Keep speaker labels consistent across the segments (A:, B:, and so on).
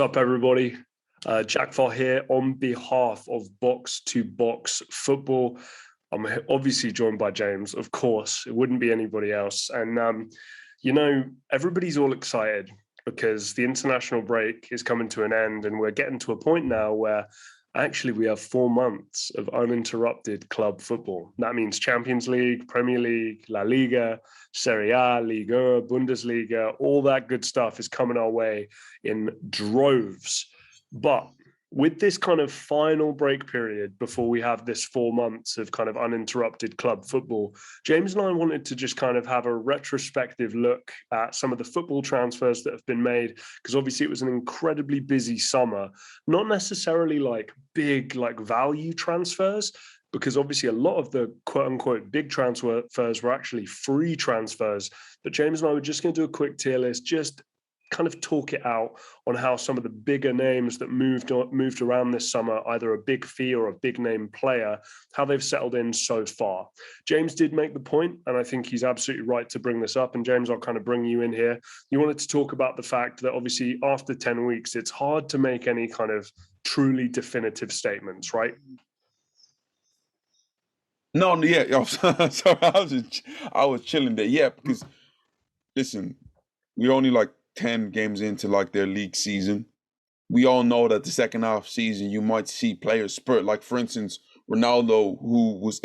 A: up, everybody? Jack Farr here on behalf of Box to Box Football. I'm obviously joined by James, of course. It wouldn't be anybody else. And, everybody's all excited because the international break is coming to an end and we're getting to a point now where actually we have 4 months of uninterrupted club football. That means Champions League, Premier League, La Liga, Serie A, Liga, Bundesliga, all that good stuff is coming our way in droves. But with this kind of final break period before we have this 4 months of kind of uninterrupted club football, James and I wanted to just kind of have a retrospective look at some of the football transfers that have been made, because obviously it was an incredibly busy summer, not necessarily like big like value transfers, because obviously a lot of the quote unquote big transfers were actually free transfers. But James and I were just going to do a quick tier list, just kind of talk it out on how some of the bigger names that moved around this summer, either a big fee or a big name player, how they've settled in so far. James did make the point, and I think he's absolutely right to bring this up. And James, I'll kind of bring you in here. You wanted to talk about the fact that obviously after 10 weeks, it's hard to make any kind of truly definitive statements, right?
B: No, yeah. Sorry, I was chilling there. Yeah, because listen, we're only like 10 games into like their league season. We all know that the second half season you might see players spurt. Like for instance, Ronaldo, who was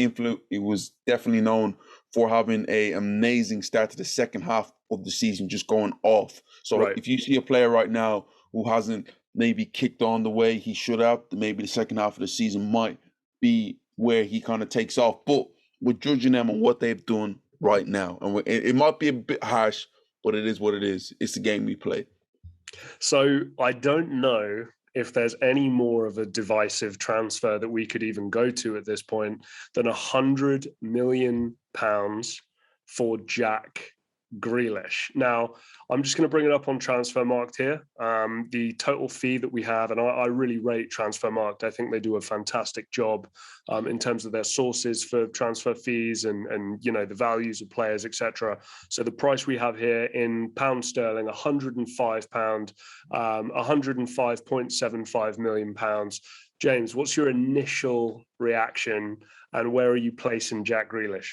B: definitely known for having an amazing start to the second half of the season, just going off. So
A: Right.
B: If you see a player right now who hasn't maybe kicked on the way he should have, maybe the second half of the season might be where he kind of takes off. But we're judging them on what they've done right now. And it might be a bit harsh, but it is what it is. It's the game we play.
A: So I don't know if there's any more of a divisive transfer that we could even go to at this point than £100 million for Jack Grealish. Now, I'm just going to bring it up on Transfermarkt here. The total fee that we have, and I really rate Transfermarkt. I think they do a fantastic job in terms of their sources for transfer fees and the values of players, etc. So the price we have here in pound sterling, £105, 105.75 million pounds. James, what's your initial reaction, and where are you placing Jack Grealish?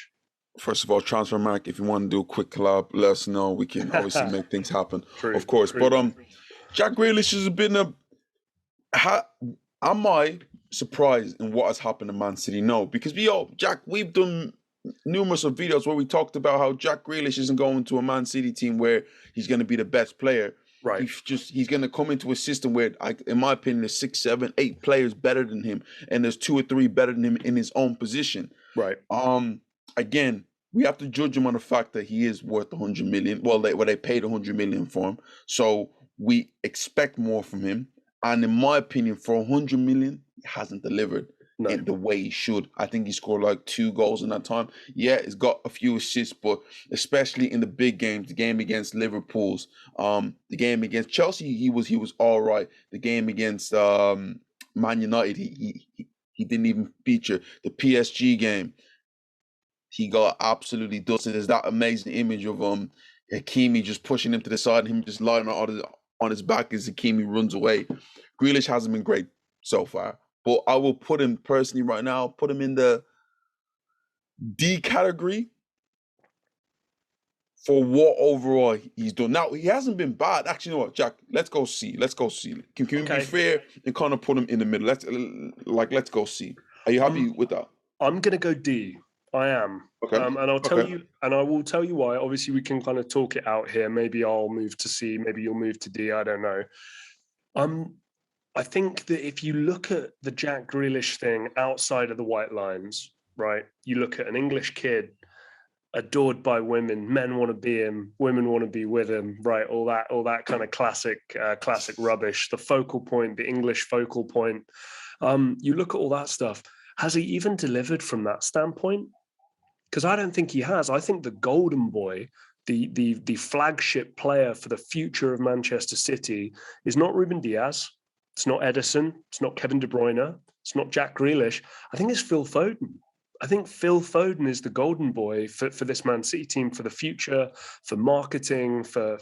B: First of all, Transfermarkt, if you want to do a quick collab, let us know. We can obviously make things happen, of course.
A: True.
B: But Jack Grealish has been am I surprised in what has happened to Man City? No, because we've done numerous of videos where we talked about how Jack Grealish isn't going to a Man City team where he's going to be the best player.
A: Right.
B: He's going to come into a system where, in my opinion, there's 6, 7, 8 players better than him, and there's 2 or 3 better than him in his own position.
A: Right.
B: Again, we have to judge him on the fact that he is worth 100 million. Well, they paid 100 million for him, so we expect more from him. And in my opinion, for 100 million, he hasn't delivered in the way he should. I think he scored like 2 goals in that time. Yeah, he's got a few assists, but especially in the big games, the game against Liverpool's, the game against Chelsea, he was all right. The game against Man United, he didn't even feature. The PSG game, he got absolutely dusted. There's that amazing image of Hakimi just pushing him to the side and him just lying on his back as Hakimi runs away. Grealish hasn't been great so far, but I will put him personally right now, put him in the D category for what overall he's done. Now, he hasn't been bad. Actually, you know what, Jack? Let's go see. Can we be fair and kind of put him in the middle? Let's go see. Are you happy with that?
A: I'm going to go D. I am.
B: Okay.
A: And I'll tell you, and I will tell you why. Obviously, we can kind of talk it out here. Maybe I'll move to C. Maybe you'll move to D. I don't know. I think that if you look at the Jack Grealish thing outside of the white lines, right? You look at an English kid adored by women. Men want to be him. Women want to be with him. Right? All that kind of classic rubbish. The focal point, the English focal point. You look at all that stuff. Has he even delivered from that standpoint? Because I don't think he has. I think the golden boy, the flagship player for the future of Manchester City is not Ruben Diaz. It's not Edison. It's not Kevin De Bruyne. It's not Jack Grealish. I think it's Phil Foden. I think Phil Foden is the golden boy for this Man City team for the future, for marketing, for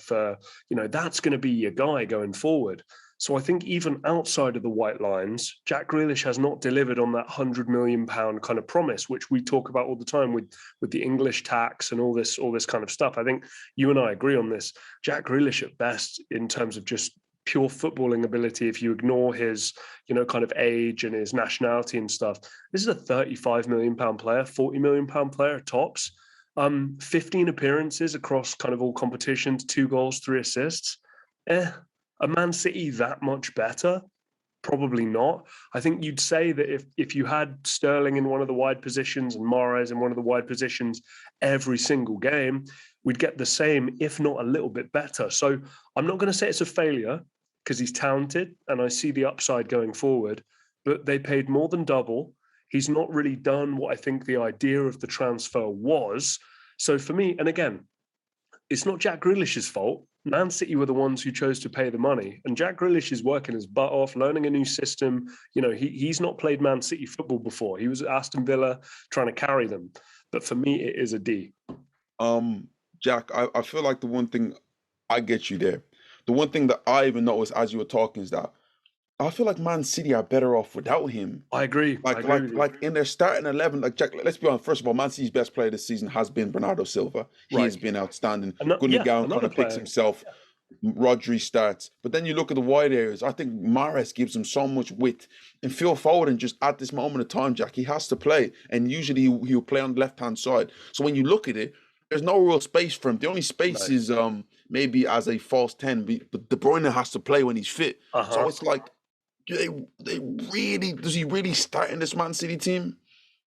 A: that's going to be your guy going forward. So I think even outside of the white lines, Jack Grealish has not delivered on that £100 million kind of promise, which we talk about all the time with the English tax and all this kind of stuff. I think you and I agree on this. Jack Grealish at best, in terms of just pure footballing ability, if you ignore his, kind of age and his nationality and stuff, this is a £35 million player, £40 million player tops. 15 appearances across kind of all competitions, 2 goals, 3 assists. A Man City that much better? Probably not. I think you'd say that if you had Sterling in one of the wide positions and Mahrez in one of the wide positions every single game, we'd get the same, if not a little bit better. So I'm not going to say it's a failure because he's talented and I see the upside going forward, but they paid more than double. He's not really done what I think the idea of the transfer was. So for me, and again, it's not Jack Grealish's fault. Man City were the ones who chose to pay the money. And Jack Grealish is working his butt off, learning a new system. He's not played Man City football before. He was at Aston Villa trying to carry them. But for me, it is a D.
B: Jack, I feel like the one thing, I get you there. The one thing that I even noticed as you were talking is that I feel like Man City are better off without him.
A: I agree.
B: Like in their starting 11, like Jack, let's be honest. First of all, Man City's best player this season has been Bernardo Silva. He has been outstanding. Gundogan kind of picks himself. Rodri starts. But then you look at the wide areas. I think Mahrez gives him so much width. And Phil Foden, just at this moment of time, Jack, he has to play. And usually he'll play on the left-hand side. So when you look at it, there's no real space for him. The only space is maybe as a false 10. But De Bruyne has to play when he's fit. So it's like, does he really start in this Man City team?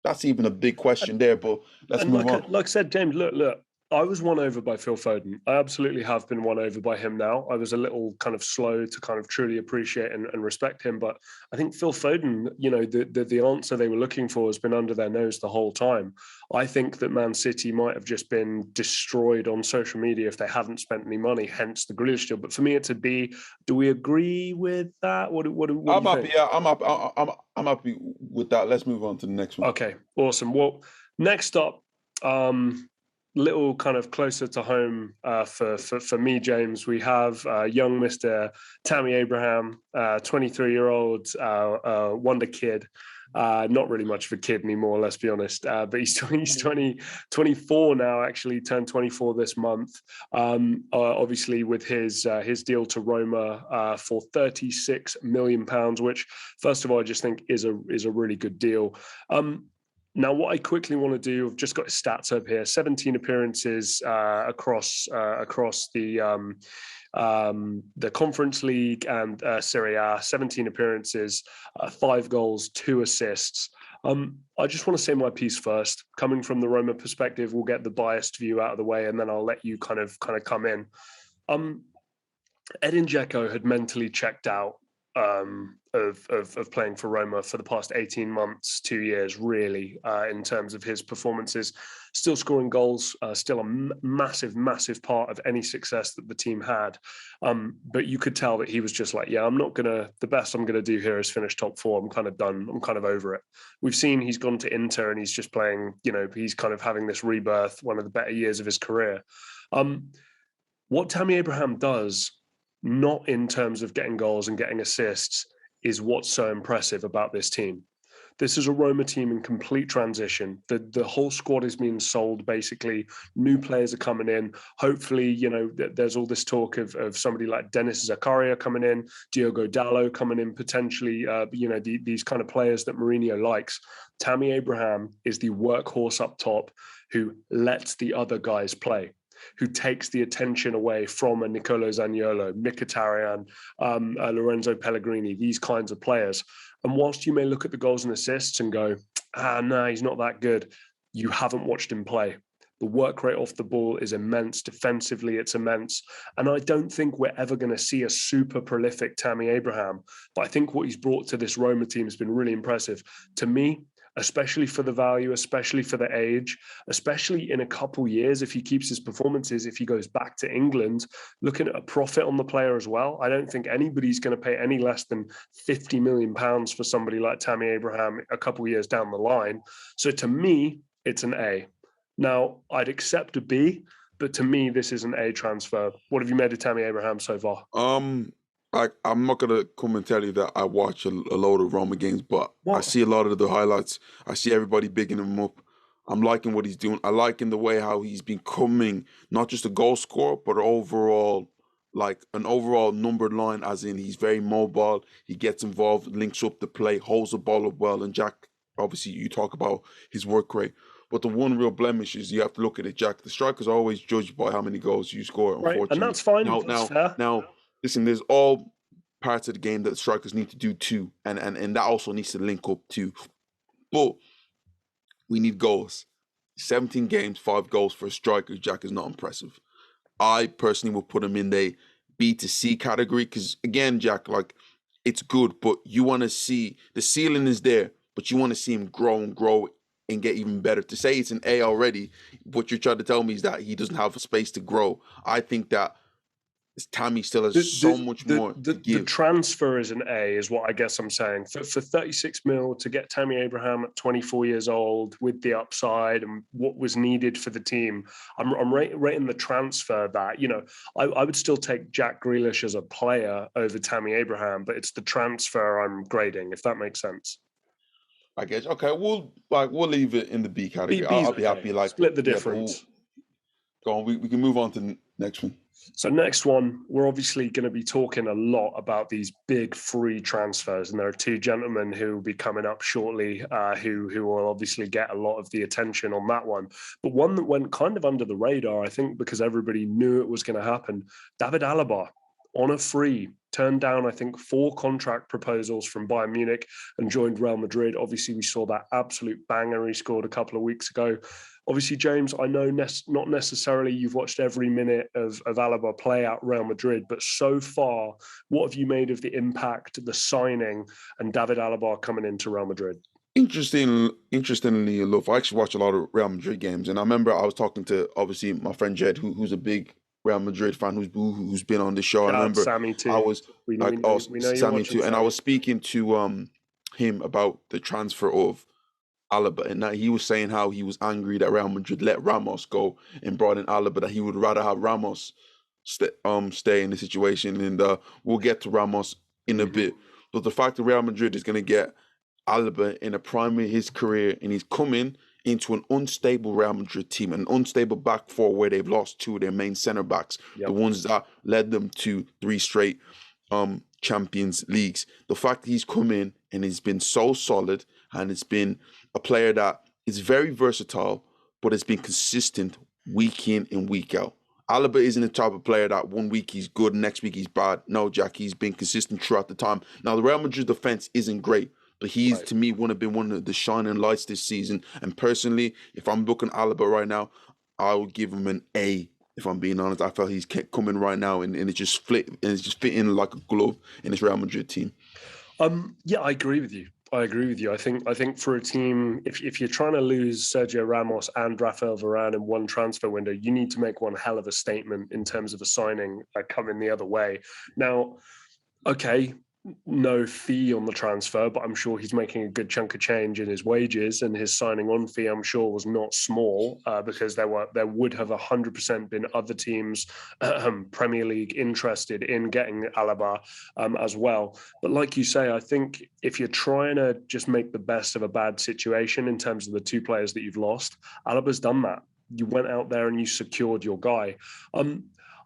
B: That's even a big question there, but let's move on.
A: Like I said, James, look, I was won over by Phil Foden. I absolutely have been won over by him now. I was a little kind of slow to kind of truly appreciate and respect him. But I think Phil Foden, the answer they were looking for has been under their nose the whole time. I think that Man City might have just been destroyed on social media if they hadn't spent any money, hence the Grealish deal. But for me, it's a B. Do we agree with that? What do you think?
B: Yeah, I'm happy with that. Let's move on to the next one.
A: Okay, awesome. Well, next up, little kind of closer to home for me, James, we have young Mr. Tammy Abraham, 23-year-old wonder kid. Not really much of a kid anymore, let's be honest. But he's 24 now, actually turned 24 this month. Obviously with his deal to Roma for £36 million, which first of all, I just think is a really good deal. Now, what I quickly want to do, I've just got his stats up here: 17 appearances across the Conference League and Serie A. 17 appearances, 5 goals, 2 assists. I just want to say my piece first. Coming from the Roma perspective, we'll get the biased view out of the way, and then I'll let you kind of come in. Edin Dzeko had mentally checked out of playing for Roma for the past 18 months, 2 years, really, in terms of his performances. Still scoring goals, still a massive part of any success that the team had. But you could tell that he was just like, yeah, the best I'm going to do here is finish top 4. I'm kind of done. I'm kind of over it. We've seen he's gone to Inter and he's just playing, he's kind of having this rebirth, one of the better years of his career. What Tammy Abraham does, not in terms of getting goals and getting assists, is what's so impressive about this team. This is a Roma team in complete transition. The whole squad is being sold, basically. New players are coming in. Hopefully, there's all this talk of somebody like Dennis Zakaria coming in, Diogo Dalot coming in, potentially, these kind of players that Mourinho likes. Tammy Abraham is the workhorse up top who lets the other guys play, who takes the attention away from a Nicolo Zaniolo, Mkhitaryan, Lorenzo Pellegrini, these kinds of players. And whilst you may look at the goals and assists and go, no, he's not that good, you haven't watched him play. The work rate off the ball is immense. Defensively, it's immense. And I don't think we're ever going to see a super prolific Tammy Abraham. But I think what he's brought to this Roma team has been really impressive. To me, especially for the value, especially for the age, especially in a couple years, if he keeps his performances, if he goes back to England, looking at a profit on the player as well. I don't think anybody's going to pay any less than £50 million for somebody like Tammy Abraham a couple years down the line. So to me, it's an A. Now, I'd accept a B, but to me, this is an A transfer. What have you made of Tammy Abraham so far?
B: I'm not gonna come and tell you that I watch a load of Roma games, but I
A: What?
B: see a lot of the highlights. I see everybody bigging him up. I'm liking what he's doing. I like in the way how he's becoming not just a goal scorer, but overall like an overall numbered line, as in he's very mobile. He gets involved, links up the play, holds the ball up well. And Jack, obviously, you talk about his work rate. But the one real blemish is you have to look at it, Jack. The striker's always judged by how many goals you score,
A: Right, and
B: unfortunately.
A: that's fine.
B: Now,
A: That's
B: now,
A: fair.
B: now, listen, there's all parts of the game that strikers need to do too. And that also needs to link up too. But we need goals. 17 games, 5 goals for a striker, Jack, is not impressive. I personally will put him in the B to C category because, again, Jack, like, it's good, but you want to see the ceiling is there, but you want to see him grow and grow and get even better. To say it's an A already, what you're trying to tell me is that he doesn't have a space to grow. I think that Tammy still has
A: The,
B: so
A: the
B: much
A: the
B: more
A: the
B: to
A: the
B: give.
A: transfer is an A, is what I guess I'm saying. For 36 mil to get Tammy Abraham at 24 years old with the upside and what was needed for the team, I'm rating the transfer that, I would still take Jack Grealish as a player over Tammy Abraham, but it's the transfer I'm grading, if that makes sense.
B: I guess okay, we'll leave it in the B
A: B,
B: category. I'll,
A: B's
B: I'll be
A: okay.
B: happy. Like
A: Split the
B: yeah, but we'll
A: difference.
B: go on. We can move on to the next one.
A: So next one, we're obviously going to be talking a lot about these big free transfers, and there are two gentlemen who will be coming up shortly, who will obviously get a lot of the attention on that one. But one that went kind of under the radar, I think, because everybody knew it was going to happen. David Alaba on a free turned down, I think, 4 contract proposals from Bayern Munich and joined Real Madrid. Obviously, we saw that absolute banger he scored a couple of weeks ago. Obviously, James, I know not necessarily you've watched every minute of Alaba play at Real Madrid, but so far, what have you made of the impact, the signing, and David Alaba coming into Real Madrid?
B: Interestingly enough, I actually watch a lot of Real Madrid games, and I remember I was talking to obviously my friend Jed, who's a big Real Madrid fan, who's been on the show.
A: Shout
B: And I
A: out to
B: remember
A: Sammy
B: I
A: too.
B: was
A: We, we,
B: like, oh,
A: know, we know you're
B: Sammy
A: watching,
B: too, and I
A: Sammy.
B: was speaking to him about the transfer of Alaba, and that he was saying how he was angry that Real Madrid let Ramos go and brought in Alaba, that he would rather have Ramos stay in the situation, and we'll get to Ramos in a bit. But the fact that Real Madrid is going to get Alaba in the prime of his career, and he's coming into an unstable Real Madrid team, an unstable back four where they've lost 2 of their main centre backs, the ones that led them to 3 straight Champions Leagues. The fact that he's come in and he's been so solid, and it's been a player that is very versatile, but has been consistent week in and week out. Alaba isn't the type of player that one week he's good, next week he's bad. No, Jack, he's been consistent throughout the time. Now, the Real Madrid defense isn't great, but he's, right, to me, been one of the shining lights this season. And personally, if I'm booking Alaba right now, I would give him an A. If I'm being honest, I felt he's kept coming right now, and it's just fitting like a glove in this Real Madrid team.
A: Yeah, I agree with you. I think for a team, if you're trying to lose Sergio Ramos and Rafael Varane in one transfer window, you need to make one hell of a statement in terms of a signing coming the other way. Now, okay, no fee on the transfer, but I'm sure he's making a good chunk of change in his wages, and his signing on fee, I'm sure, was not small because there would have 100% been other teams, Premier League, interested in getting Alaba as well. But like you say, I think if you're trying to just make the best of a bad situation in terms of the 2 players that you've lost, Alaba's done that. You went out there and you secured your guy.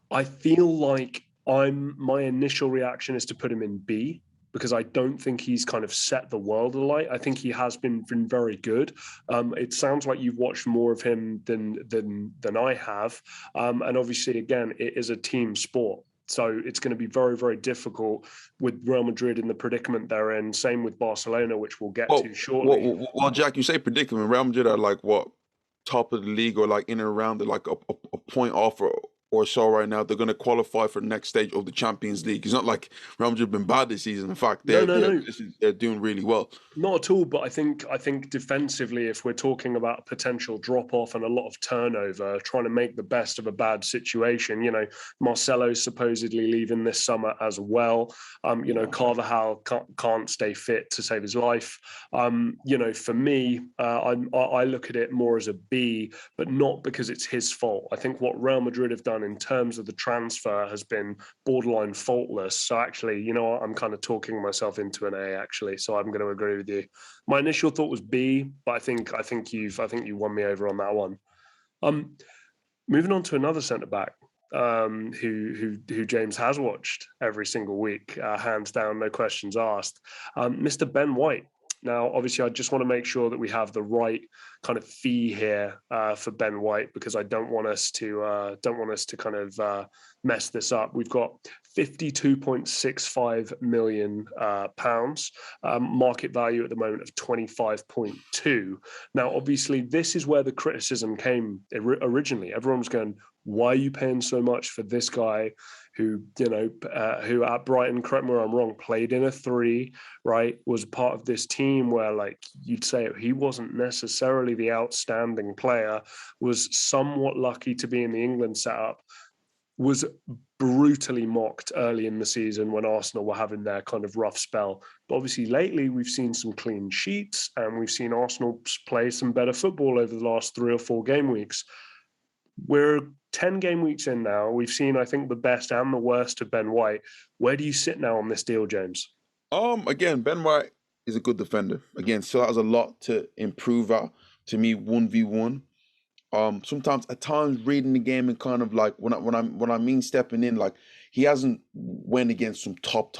A: I feel like my initial reaction is to put him in B, because I don't think he's kind of set the world alight. I think he has been very good. It sounds like you've watched more of him than I have, and obviously, again, it is a team sport. So it's going to be very, very difficult with Real Madrid in the predicament they're in. Same with Barcelona, which we'll get to shortly.
B: Well, Jack, you say predicament. Real Madrid are like what, top of the league, or like in and around it, like a point off or so right now. They're going to qualify for the next stage of the Champions League. It's not like Real Madrid have been bad this season. In fact, they're doing really well.
A: Not at all, but I think defensively, if we're talking about a potential drop-off and a lot of turnover, trying to make the best of a bad situation, Marcelo's supposedly leaving this summer as well. Carvajal can't stay fit to save his life. For me, I look at it more as a B, but not because it's his fault. I think what Real Madrid have done in terms of the transfer has been borderline faultless. So actually, you know what, I'm kind of talking myself into an A actually. So I'm going to agree with you. My initial thought was B, but I think you won me over on that one. Moving on to another centre back. Who James has watched every single week, hands down, no questions asked. Mr. Ben White. Now, obviously, I just want to make sure that we have the right kind of fee here for Ben White, because I don't want us to kind of mess this up. We've got £52.65 million pounds, market value at the moment of 25.2. Now, obviously, this is where the criticism came originally. Everyone was going, why are you paying so much for this guy who, who at Brighton, correct me where I'm wrong, played in a 3, right? Was part of this team where, like, you'd say he wasn't necessarily the outstanding player, was somewhat lucky to be in the England setup, was brutally mocked early in the season when Arsenal were having their kind of rough spell. But obviously lately we've seen some clean sheets and we've seen Arsenal play some better football over the last 3 or 4 game weeks. We're 10 game weeks in now. We've seen, I think, the best and the worst of Ben White. Where do you sit now on this deal, James?
B: Again, Ben White is a good defender. Again, still has a lot to improve at. To me, 1v1. Sometimes at times reading the game and kind of like when I mean stepping in, like he hasn't went against some top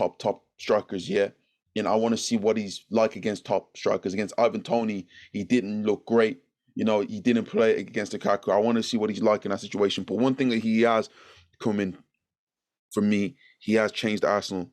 B: strikers yet. And I want to see what he's like against top strikers. Against Ivan Toney, he didn't look great. He didn't play against Lukaku. I want to see what he's like in that situation. But one thing that he has come in for me, he has changed Arsenal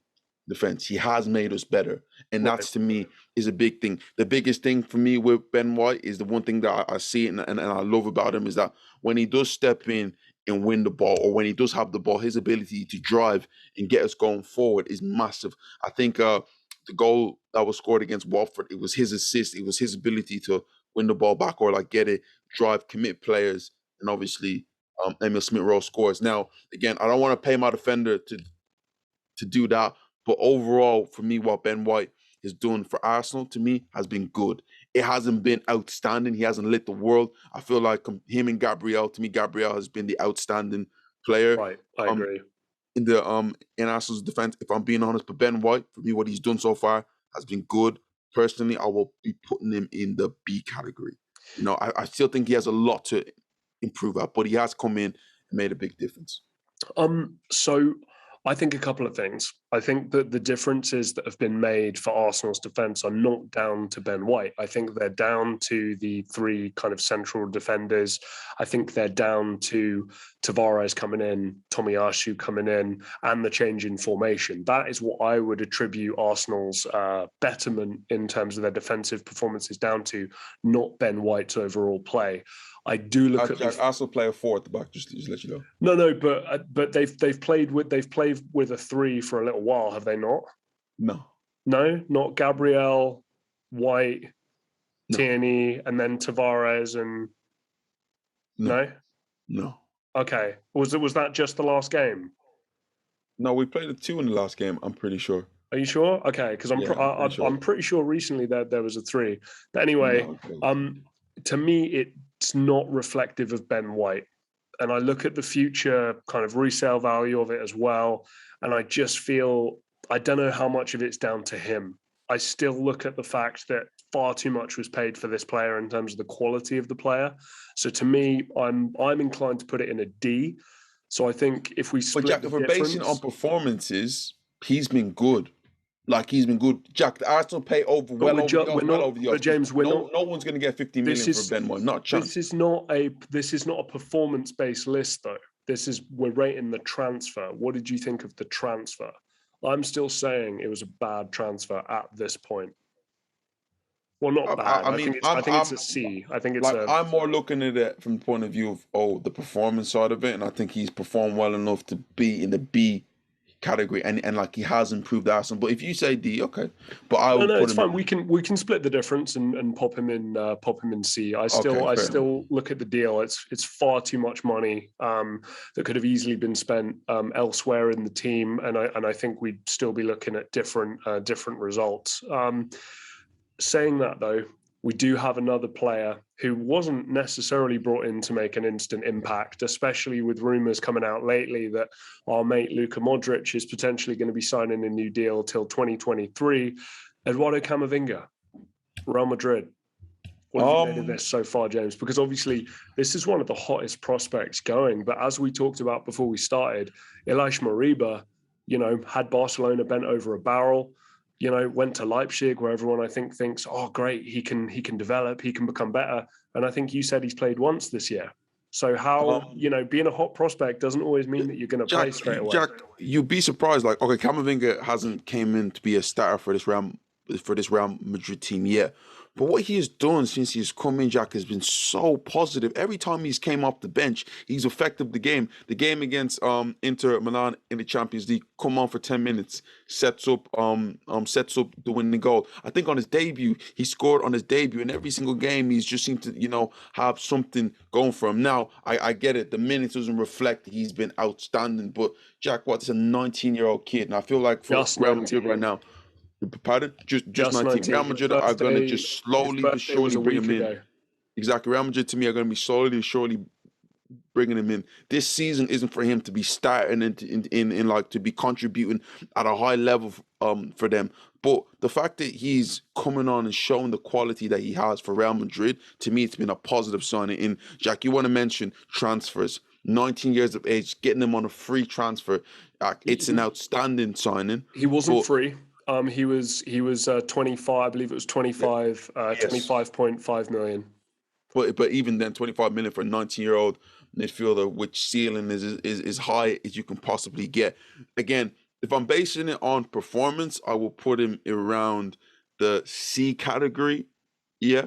B: defense. He has made us better. And that's, to me, is a big thing. The biggest thing for me with Ben White is the one thing that I see and I love about him is that when he does step in and win the ball, or when he does have the ball, his ability to drive and get us going forward is massive. I think the goal that was scored against Watford, it was his assist. It was his ability to win the ball back or like get it, drive, commit players. And obviously, Emil Smith-Rowe scores. Now, again, I don't want to pay my defender to do that. But overall, for me, what Ben White has done for Arsenal, to me, has been good. It hasn't been outstanding. He hasn't lit the world. I feel like him and Gabriel, to me, Gabriel has been the outstanding player.
A: Right, I agree.
B: In Arsenal's defense, if I'm being honest. But Ben White, for me, what he's done so far has been good. Personally, I will be putting him in the B category. I still think he has a lot to improve at, but he has come in and made a big difference.
A: So I think a couple of things. I think that the differences that have been made for Arsenal's defence are not down to Ben White. I think they're down to the 3 kind of central defenders. I think they're down to Tavares coming in, Tomiyasu coming in, and the change in formation. That is what I would attribute Arsenal's betterment in terms of their defensive performances down to, not Ben White's overall play. I do look at
B: Arsenal play a 4 at the back, just let you know.
A: No, but they've played with a 3 for a little while, have they not?
B: No,
A: not Gabriel, White, Tierney, and then Tavares and
B: no.
A: Okay, was that just the last game?
B: No, we played a 2 in the last game. I'm pretty sure.
A: Are you sure? Okay, because I'm pretty sure recently that there was a 3. But anyway, to me it's not reflective of Ben White. And I look at the future kind of resale value of it as well. And I just feel, I don't know how much of it's down to him. I still look at the fact that far too much was paid for this player in terms of the quality of the player. So to me, I'm inclined to put it in a D. So I think if we split
B: Jack, if we're basing it on performances, he's been good. Like, he's been good. Jack, the Arsenal pay over well over the odds.
A: But James, no
B: one's going to get 50 million for Ben White. Not a chance.
A: This is not a performance-based list, though. We're rating the transfer. What did you think of the transfer? I'm still saying it was a bad transfer at this point. Well, not bad. I think it's a C. I think it's
B: I'm more looking at it from the point of view of the performance side of it, and I think he's performed well enough to be in the B category, and like he has improved Arsenal. But if you say D, okay. But I would put
A: it's fine. We can split the difference and pop him in C. I still look at the deal. It's far too much money that could have easily been spent elsewhere in the team, and I think we'd still be looking at different results. Saying that, though, we do have another player who wasn't necessarily brought in to make an instant impact, especially with rumours coming out lately that our mate Luka Modric is potentially going to be signing a new deal till 2023. Eduardo Camavinga, Real Madrid. What have you made of this so far, James? Because obviously this is one of the hottest prospects going. But as we talked about before we started, Ilaix Moriba, had Barcelona bent over a barrel. Went to Leipzig, where everyone I think thinks, oh, great, he can develop, he can become better. And I think you said he's played once this year. So how, being a hot prospect doesn't always mean that you're going to play straight away.
B: Jack, you'd be surprised. Like, okay, Camavinga hasn't came in to be a starter for this Real Madrid team yet. But what he has done since he's come in, Jack, has been so positive. Every time he's came off the bench, he's affected the game. The game against Inter Milan in the Champions League, come on for 10 minutes, sets up the winning goal. I think on his debut, he scored on his debut, and every single game he's just seemed to, have something going for him. Now, I get it. The minutes doesn't reflect he's been outstanding. But Jack, it's a 19-year-old kid, and I feel like for Real Madrid right now. Pardon? Just 19. Real Madrid are going to just slowly but surely bring him in. Exactly. Real Madrid, to me, are going to be slowly and surely bringing him in. This season isn't for him to be starting in like to be contributing at a high level for them. But the fact that he's coming on and showing the quality that he has for Real Madrid, to me, it's been a positive signing. In Jack, you want to mention transfers. 19 years of age, getting him on a free transfer. It's an outstanding signing.
A: He wasn't free. He was 25. I believe it was 25. 25.5 million.
B: But even then, 25 million for a 19-year-old midfielder, which ceiling is high as you can possibly get. Again, if I'm basing it on performance, I will put him around the C category. Yeah,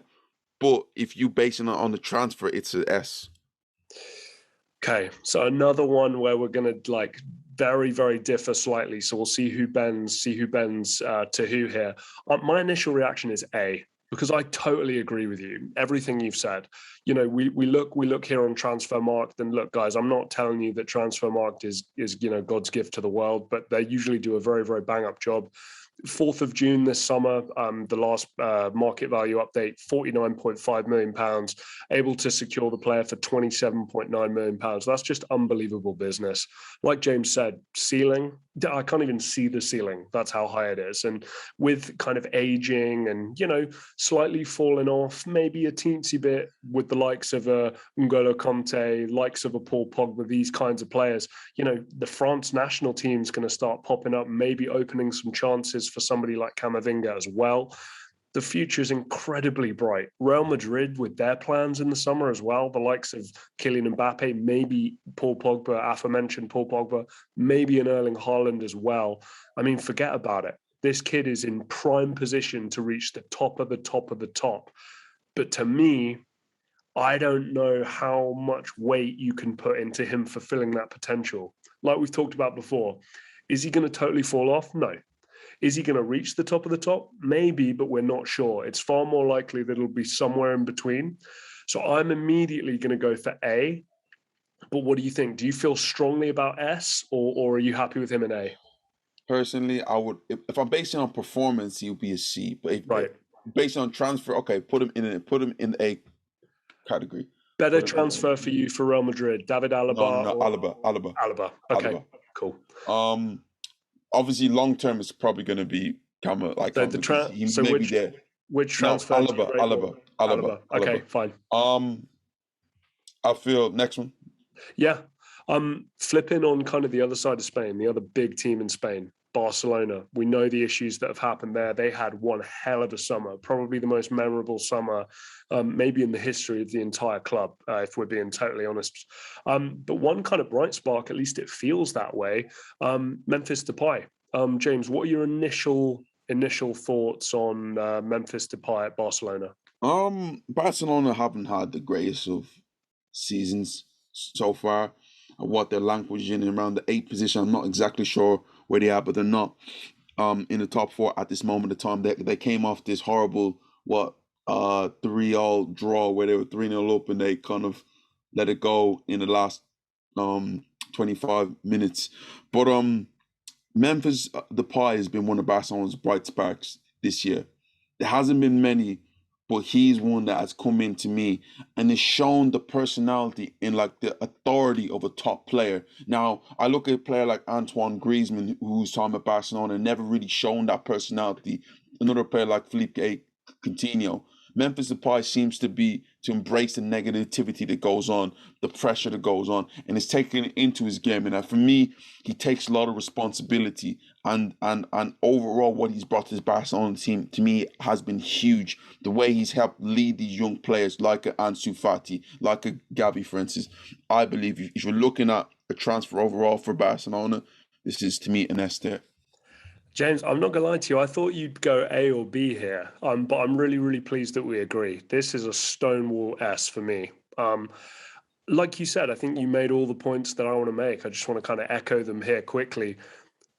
B: but if you basing it on the transfer, it's an S.
A: Okay, so another one where we're gonna very, very differ slightly. So we'll see who bends to who here. My initial reaction is A, because I totally agree with you. Everything you've said. We look here on Transfermarkt, and look, guys, I'm not telling you that Transfermarkt is God's gift to the world, but they usually do a very, very bang up job. 4th of June this summer, the last market value update, £49.5 million, able to secure the player for £27.9 million. That's just unbelievable business. Like James said, ceiling, I can't even see the ceiling. That's how high it is. And with kind of aging and, slightly falling off, maybe a teensy bit with the likes of a N'Golo Kanté, likes of a Paul Pogba, these kinds of players, the France national team's going to start popping up, maybe opening some chances for somebody like Camavinga as well. The future is incredibly bright. Real Madrid with their plans in the summer as well, the likes of Kylian Mbappe, maybe Paul Pogba, aforementioned Paul Pogba, maybe an Erling Haaland as well. I mean, forget about it. This kid is in prime position to reach the top of the top of the top. But to me, I don't know how much weight you can put into him fulfilling that potential. Like we've talked about before, is he going to totally fall off? No. Is he going to reach the top of the top? Maybe, but we're not sure. It's far more likely that it'll be somewhere in between. So I'm immediately going to go for A. But what do you think? Do you feel strongly about S, or are you happy with him in A?
B: Personally, I would. If I'm basing on performance, he'll be a C. But if based on transfer, okay, put him in A category.
A: Better transfer for you for Real Madrid, David Alaba?
B: No, Alaba.
A: Alaba. Okay,
B: Alaba.
A: Cool.
B: Obviously, long term is probably going to be
A: which transfer?
B: No, Alaba.
A: Okay, fine.
B: I feel next one.
A: Yeah. Flipping on kind of the other side of Spain, the other big team in Spain, Barcelona. We know the issues that have happened there. They had one hell of a summer, probably the most memorable summer, maybe in the history of the entire club, if we're being totally honest. But one kind of bright spark, at least it feels that way, Memphis Depay. James, what are your initial thoughts on Memphis Depay at Barcelona?
B: Barcelona haven't had the greatest of seasons so far. What their language in around the 8th position, I'm not exactly sure where they are, but they're not in the top 4 at this moment of time. They came off this horrible 3-3 draw where they were 3-0 up and they kind of let it go in the last 25 minutes. But Memphis Depay has been one of Barcelona's bright sparks this year. There hasn't been many but he's one that has come into me and has shown the personality and like the authority of a top player. Now, I look at a player like Antoine Griezmann, who's talking about Barcelona, never really shown that personality. Another player like Felipe Coutinho. Memphis Depay seems to embrace the negativity that goes on, the pressure that goes on, and is taking it into his game. And for me, he takes a lot of responsibility. And overall, what he's brought to his Barcelona team, to me, has been huge. The way he's helped lead these young players like a Ansu Fati, like a Gavi, for instance. I believe if you're looking at a transfer overall for Barcelona, this is, to me, an S tier.
A: James, I'm not gonna lie to you. I thought you'd go A or B here, but I'm really, really pleased that we agree. This is a stonewall S for me. Like you said, I think you made all the points that I want to make. I just want to kind of echo them here quickly.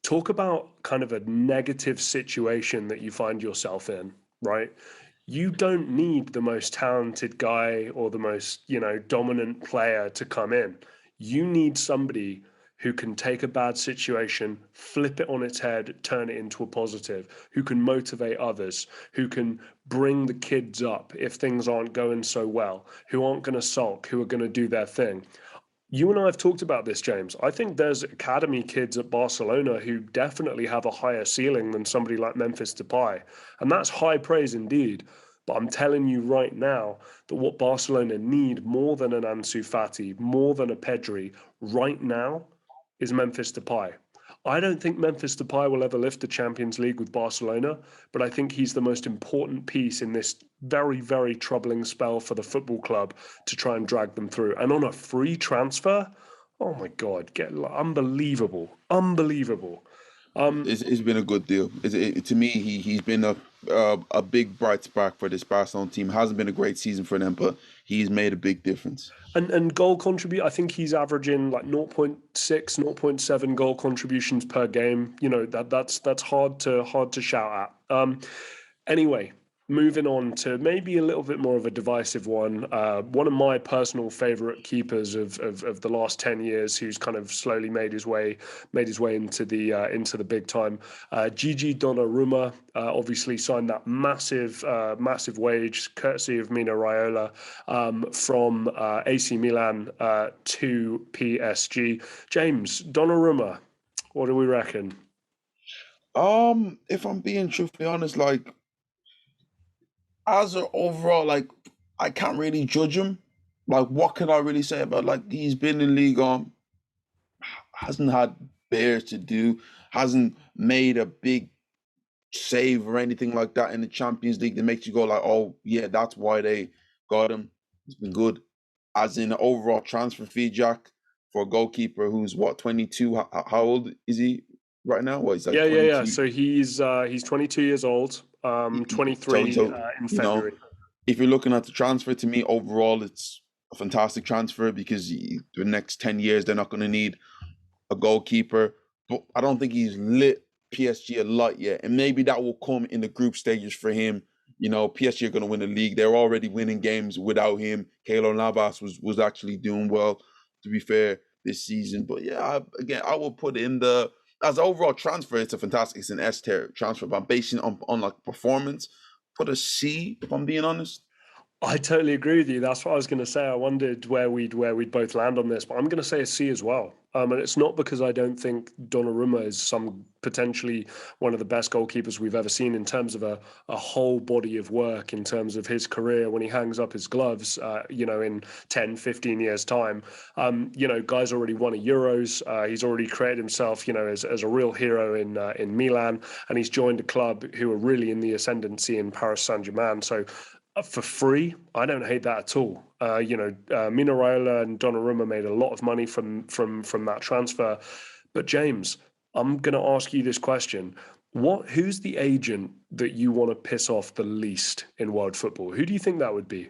A: Talk about kind of a negative situation that you find yourself in, right? You don't need the most talented guy or the most, dominant player to come in. You need somebody who can take a bad situation, flip it on its head, turn it into a positive, who can motivate others, who can bring the kids up if things aren't going so well, who aren't going to sulk, who are going to do their thing. You and I have talked about this, James. I think there's academy kids at Barcelona who definitely have a higher ceiling than somebody like Memphis Depay. And that's high praise indeed. But I'm telling you right now that what Barcelona need more than an Ansu Fati, more than a Pedri, right now is Memphis Depay. I don't think Memphis Depay will ever lift the Champions League with Barcelona, but I think he's the most important piece in this very, very troubling spell for the football club to try and drag them through. And on a free transfer, oh my God, unbelievable, unbelievable.
B: It's been a good deal. To me, he's been a big bright spark for this Barcelona team. Hasn't been a great season for them, but he's made a big difference.
A: And goal contribute, I think he's averaging like 0.6, 0.7 goal contributions per game. That's hard to shout at. Anyway, moving on to maybe a little bit more of a divisive one. One of my personal favorite keepers of the last 10 years, who's kind of slowly made his way into the big time. Gigi Donnarumma obviously signed that massive wage, courtesy of Mino Raiola, from AC Milan to PSG. James, Donnarumma, what do we reckon?
B: If I'm being truthfully honest, like as an overall, like I can't really judge him. Like, what can I really say about, like, he's been in league on, hasn't had bears to do, hasn't made a big save or anything like that in the Champions League that makes you go like, oh yeah, that's why they got him. It's been good. As in the overall transfer fee, Jack, for a goalkeeper who's what, 22? How old is he right now? What, he's like
A: Yeah.
B: 22.
A: So he's 22 years old,
B: So,
A: 23 in
B: you know,
A: February.
B: if you're looking at the transfer, to me, overall, it's a fantastic transfer because the next 10 years, they're not going to need a goalkeeper. But I don't think he's lit PSG a lot yet. And maybe that will come in the group stages for him. PSG are going to win the league. They're already winning games without him. Keylor Navas was actually doing well, to be fair, this season. But yeah, I will put in as an overall transfer, it's an S tier transfer. But I'm basing it on like performance. Put a C, if I'm being honest.
A: I totally agree with you. That's what I was going to say. I wondered where we'd both land on this, but I'm going to say a C as well. And it's not because I don't think Donnarumma is potentially one of the best goalkeepers we've ever seen in terms of a whole body of work, in terms of his career when he hangs up his gloves, in 10, 15 years time. Guy's already won a Euros. He's already created himself, as a real hero in Milan, and he's joined a club who are really in the ascendancy in Paris Saint-Germain. So for free, I don't hate that at all. Mino Raiola and Donnarumma made a lot of money from that transfer. But James, I'm going to ask you this question: who's the agent that you want to piss off the least in world football? Who do you think that would be?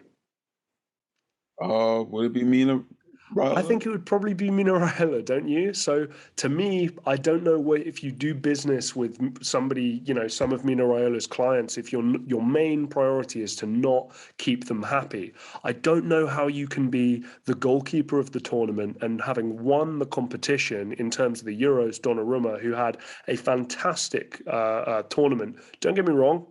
B: Would it be Mino
A: I
B: Raiola?
A: think it would probably be Mino Raiola, don't you? So to me, I don't know if you do business with somebody, some of Mino Raiola's clients, if your main priority is to not keep them happy. I don't know how you can be the goalkeeper of the tournament and having won the competition in terms of the Euros, Donnarumma, who had a fantastic tournament. Don't get me wrong.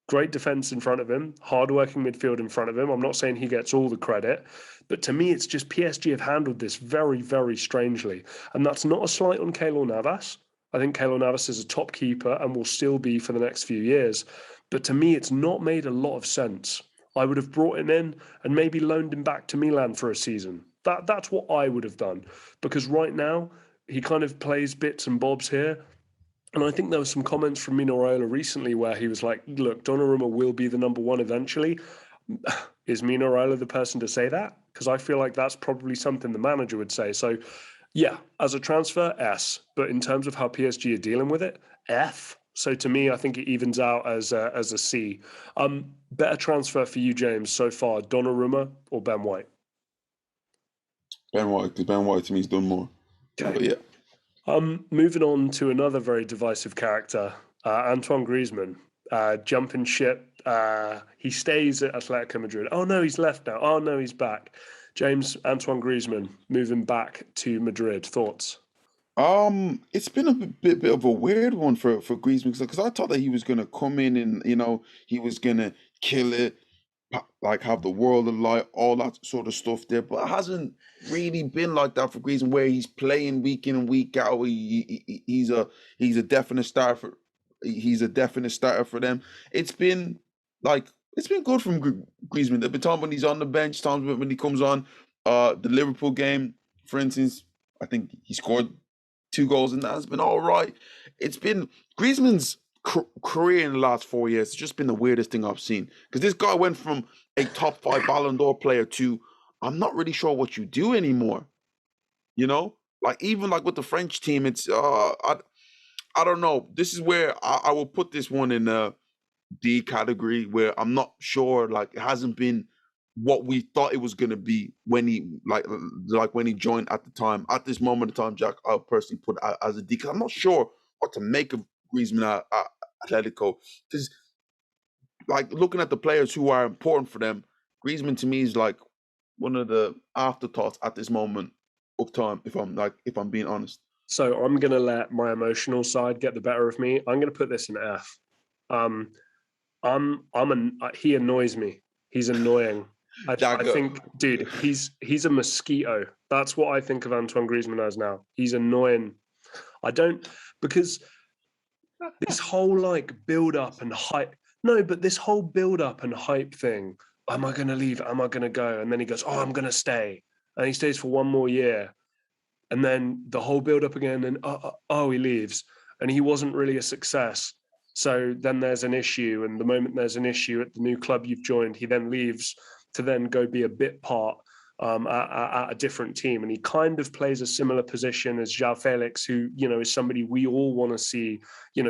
A: great defense in front of him, hard-working midfield in front of him. I'm not saying he gets all the credit, but to me, it's just PSG have handled this very, very strangely. And that's not a slight on Keylor Navas. I think Keylor Navas is a top keeper and will still be for the next few years. But to me, it's not made a lot of sense. I would have brought him in and maybe loaned him back to Milan for a season. That's what I would have done. Because right now, he kind of plays bits and bobs here. And I think there were some comments from Mino Raiola recently where he was like, look, Donnarumma will be the number one eventually. Is Mino Raiola the person to say that? Because I feel like that's probably something the manager would say. So, yeah, as a transfer, S. But in terms of how PSG are dealing with it, F. So to me, I think it evens out as a C. Better transfer for you, James, so far, Donnarumma or Ben White?
B: Ben White, because Ben White to me has done more.
A: Okay.
B: But yeah.
A: Moving on to another very divisive character, Antoine Griezmann, jumping ship. He stays at Atletico Madrid. Oh no, he's left now. Oh no, he's back. James, Antoine Griezmann moving back to Madrid. Thoughts?
B: It's been a bit of a weird one for Griezmann because I thought that he was gonna come in and he was gonna kill it, like have the world of light, all that sort of stuff there. But it hasn't really been like that for Griezmann, where he's playing week in and week out. He's a definite starter for them. It's been good from Griezmann. There've been times when he's on the bench, times when he comes on. The Liverpool game, for instance, I think he scored 2 goals, and that's been all right. It's been Griezmann's career in the last 4 years. It's just been the weirdest thing I've seen, because this guy went from a top 5 Ballon d'Or player to I'm not really sure what you do anymore. Like even like with the French team, it's I don't know. This is where I will put this one in a D category, where I'm not sure. Like it hasn't been what we thought it was going to be when he like when he joined at the time. At this moment in time, Jack, I'll personally put it as a D, because I'm not sure what to make of Griezmann at Atletico. Because like looking at the players who are important for them, Griezmann to me is like one of the afterthoughts at this moment of time, if I'm being honest.
A: So I'm gonna let my emotional side get the better of me. I'm gonna put this in F. He annoys me. He's annoying. I think, dude, he's a mosquito. That's what I think of Antoine Griezmann as now. He's annoying. Because this whole like build up and hype. No, but this whole build up and hype thing. Am I going to leave? Am I going to go? And then he goes, oh, I'm going to stay. And he stays for 1 more year. And then the whole build up again. And he leaves. And he wasn't really a success. So then there's an issue. And the moment there's an issue at the new club you've joined, he then leaves to then go be a bit part at a different team. And he kind of plays a similar position as João Felix, who, is somebody we all want to see,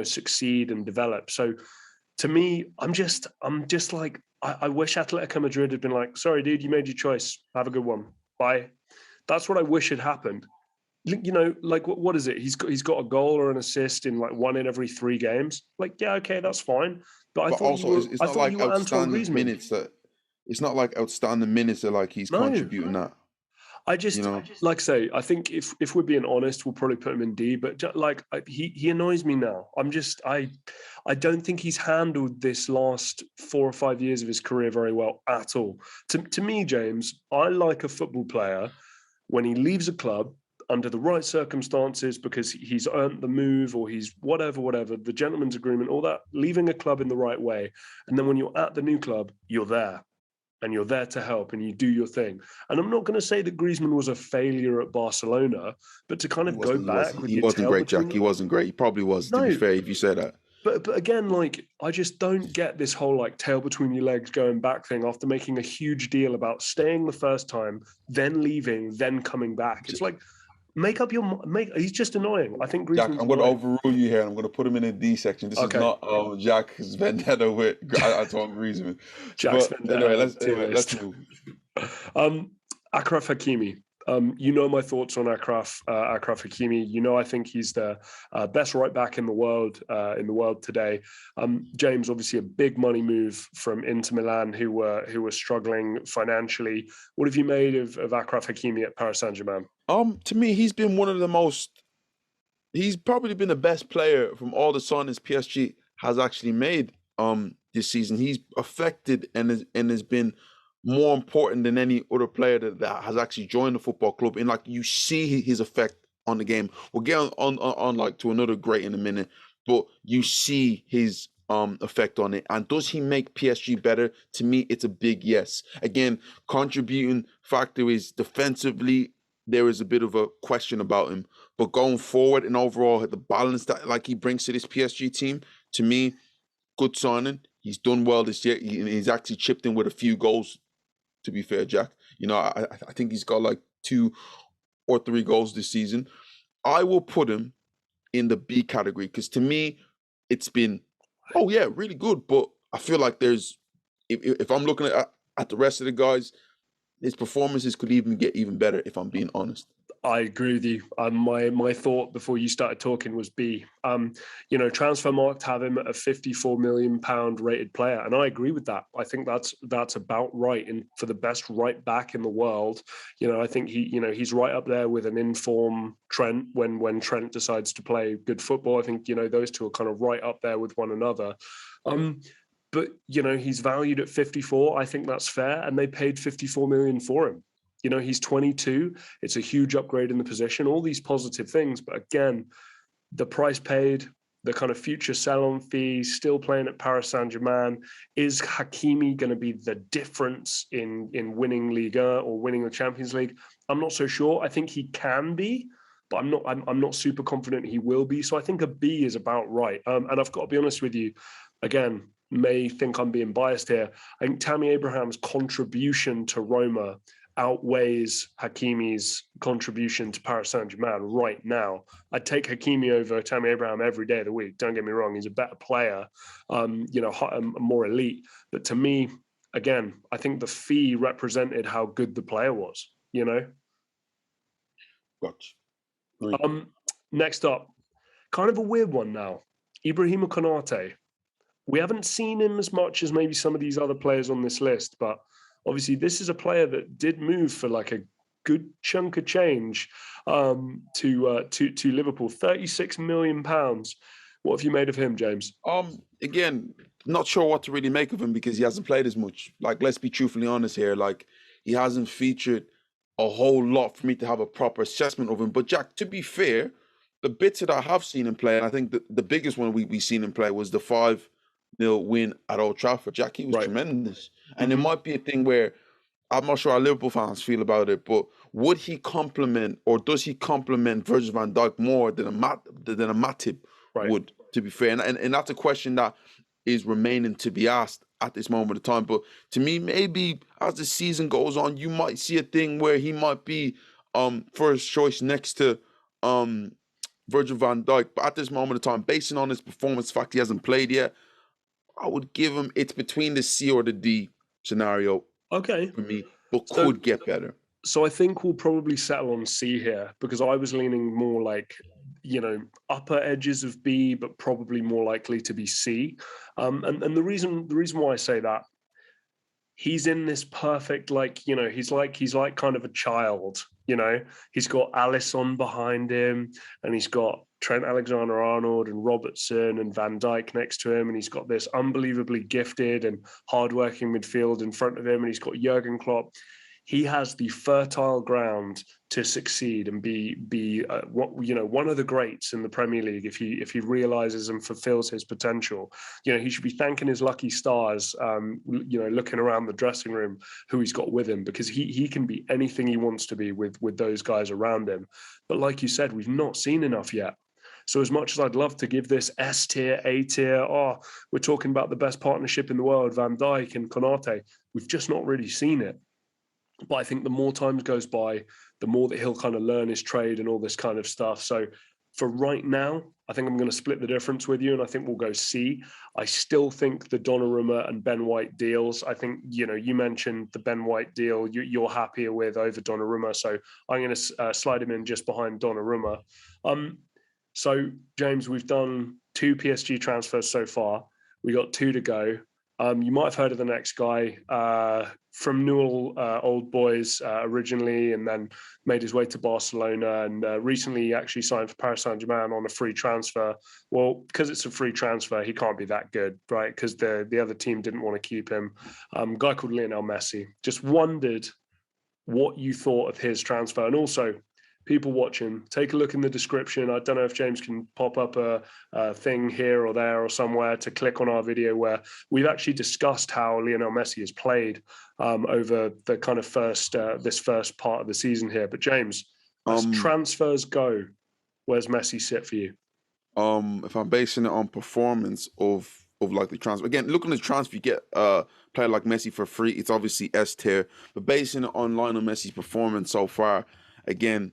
A: succeed and develop. So to me, I'm just like, I wish Atletico Madrid had been like, sorry, dude, you made your choice. Have a good one. Bye. That's what I wish had happened. Like what is it? He's got a goal or an assist in like 1 in every 3 games. Like, yeah, okay, that's fine. But I thought
B: also, it's not like outstanding minutes that. It's not like outstanding minutes that like he's contributing that.
A: I just like I say, I think if we're being honest, we'll probably put him in D. But he annoys me now. I don't think he's handled this last 4 or 5 years of his career very well at all. To me, James, I like a football player when he leaves a club under the right circumstances, because he's earned the move, or he's whatever, the gentleman's agreement, all that, leaving a club in the right way. And then when you're at the new club, you're there. And you're there to help, and you do your thing. And I'm not going to say that Griezmann was a failure at Barcelona, but to kind of go back with
B: he wasn't great, Jack. He wasn't great. He probably was, to be fair, if you say that.
A: But again, like, I just don't get this whole like tail between your legs going back thing after making a huge deal about staying the first time, then leaving, then coming back. It's like, he's just annoying. I think Griezmann's
B: Jack, I'm going to overrule you here. I'm going to put him in a D section. This is not Jack's vendetta with Antoine Griezmann.
A: Jack's vendetta.
B: Anyway, let's move.
A: Achraf Hakimi. My thoughts on Achraf Hakimi. I think he's the best right back in the world today. James, obviously a big money move from Inter Milan, who were struggling financially. What have you made of Achraf Hakimi at Paris Saint-Germain?
B: To me, he's been he's probably been the best player from all the signings PSG has actually made. this season. He's affected and has been more important than any other player that has actually joined the football club. And like you see his effect on the game. We'll get on like to another great in a minute, but you see his effect on it. And does he make PSG better? To me, it's a big yes. Again, contributing factor is defensively, there is a bit of a question about him. But going forward and overall, the balance that like he brings to this PSG team, to me, good signing. He's done well this year. He's actually chipped in with a few goals, to be fair, Jack. You know, I think he's got like 2 or 3 goals this season. I will put him in the B category because to me, it's been, oh yeah, really good. But I feel like there's, if I'm looking at the rest of the guys, his performances could even get even better, if I'm being honest.
A: I agree with you. My thought before you started talking was B. You know, Transfermarkt have him at a £54 million rated player, and I agree with that. I think that's about right. And for the best right back in the world, you know, I think he's right up there with an informed Trent when Trent decides to play good football. I think, you know, those two are kind of right up there with one another. But you know, he's valued at 54. I think that's fair, and they paid 54 million for him. You know, he's 22. It's a huge upgrade in the position, all these positive things. But again, the price paid, the kind of future sell-on fee, still playing at Paris Saint-Germain. Is Hakimi going to be the difference in winning Liga or winning the Champions League? I'm not so sure. I think he can be, but I'm not super confident he will be. So I think a B is about right. And I've got to be honest with you, again, may think I'm being biased here. I think Tammy Abraham's contribution to Roma outweighs Hakimi's contribution to Paris Saint-Germain right now. I'd take Hakimi over Tammy Abraham every day of the week. Don't get me wrong. He's a better player, you know, more elite. But to me, again, I think the fee represented how good the player was, you know?
B: Gotcha.
A: Next up, kind of a weird one now. Ibrahima Konaté. We haven't seen him as much as maybe some of these other players on this list, but obviously this is a player that did move for like a good chunk of change to Liverpool, £36 million. What have you made of him, James?
B: Again, not sure what to really make of him because he hasn't played as much. Like, let's be truthfully honest here. Like, he hasn't featured a whole lot for me to have a proper assessment of him. But Jack, to be fair, the bits that I have seen him play, and I think the biggest one we seen him play was the 5-0 win at Old Trafford. Jack, he was tremendous. And it might be a thing where I'm not sure how Liverpool fans feel about it, but would he complement or does he complement Virgil van Dijk more than a Matip would, to be fair? And that's a question that is remaining to be asked at this moment of time. But to me, maybe as the season goes on, you might see a thing where he might be first choice next to Virgil van Dijk. But at this moment of time, basing on his performance, the fact he hasn't played yet, I would give him, it's between the C or the D scenario.
A: Okay.
B: For me, but could get better.
A: So I think we'll probably settle on C here because I was leaning more like, you know, upper edges of B, but probably more likely to be C. And the reason why I say that, he's in this perfect, like, you know, he's like kind of a child, you know, he's got Alisson behind him and he's got Trent Alexander-Arnold and Robertson and Van Dijk next to him. And he's got this unbelievably gifted and hardworking midfield in front of him. And he's got Jurgen Klopp. He has the fertile ground to succeed and be one of the greats in the Premier League if he realizes and fulfills his potential. You know, he should be thanking his lucky stars. You know, looking around the dressing room, who he's got with him, because he can be anything he wants to be with those guys around him. But like you said, we've not seen enough yet. So as much as I'd love to give this S tier, A tier, we're talking about the best partnership in the world, Van Dijk and Konaté, we've just not really seen it. But I think the more time goes by, the more that he'll kind of learn his trade and all this kind of stuff. So for right now, I think I'm going to split the difference with you, and I think we'll go C. I still think the Donnarumma and Ben White deals, I think, you know, you mentioned the Ben White deal you're happier with over Donnarumma. So I'm going to slide him in just behind Donnarumma. So, James, we've done 2 PSG transfers so far. We got 2 to go. You might have heard of the next guy from Newell Old Boys originally, and then made his way to Barcelona, and recently he actually signed for Paris Saint-Germain on a free transfer. Well, because it's a free transfer, he can't be that good, right? Because the other team didn't want to keep him. A guy called Lionel Messi. Just wondered what you thought of his transfer, and also people watching, take a look in the description. I don't know if James can pop up a thing here or there or somewhere to click on our video where we've actually discussed how Lionel Messi has played over the kind of this first part of the season here. But James, as transfers go, where's Messi sit for you?
B: If I'm basing it on performance of like the transfer, again, looking at the transfer, you get a player like Messi for free. It's obviously S tier, but basing it on Lionel Messi's performance so far, again,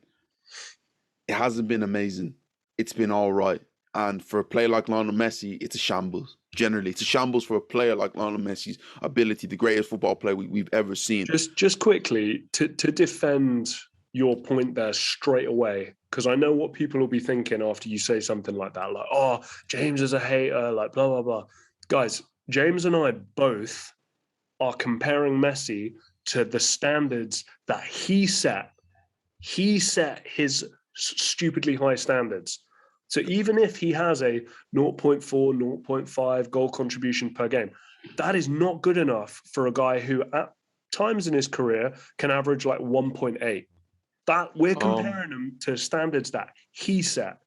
B: it hasn't been amazing. It's been all right. And for a player like Lionel Messi, it's a shambles. Generally, it's a shambles for a player like Lionel Messi's ability, the greatest football player we've ever seen.
A: Just quickly, to defend your point there straight away, because I know what people will be thinking after you say something like that, like, oh, James is a hater, like blah, blah, blah. Guys, James and I both are comparing Messi to the standards that he set. He set his stupidly high standards. So even if he has a 0.4, 0.5 goal contribution per game, that is not good enough for a guy who at times in his career can average like 1.8. That we're comparing him to standards that he set.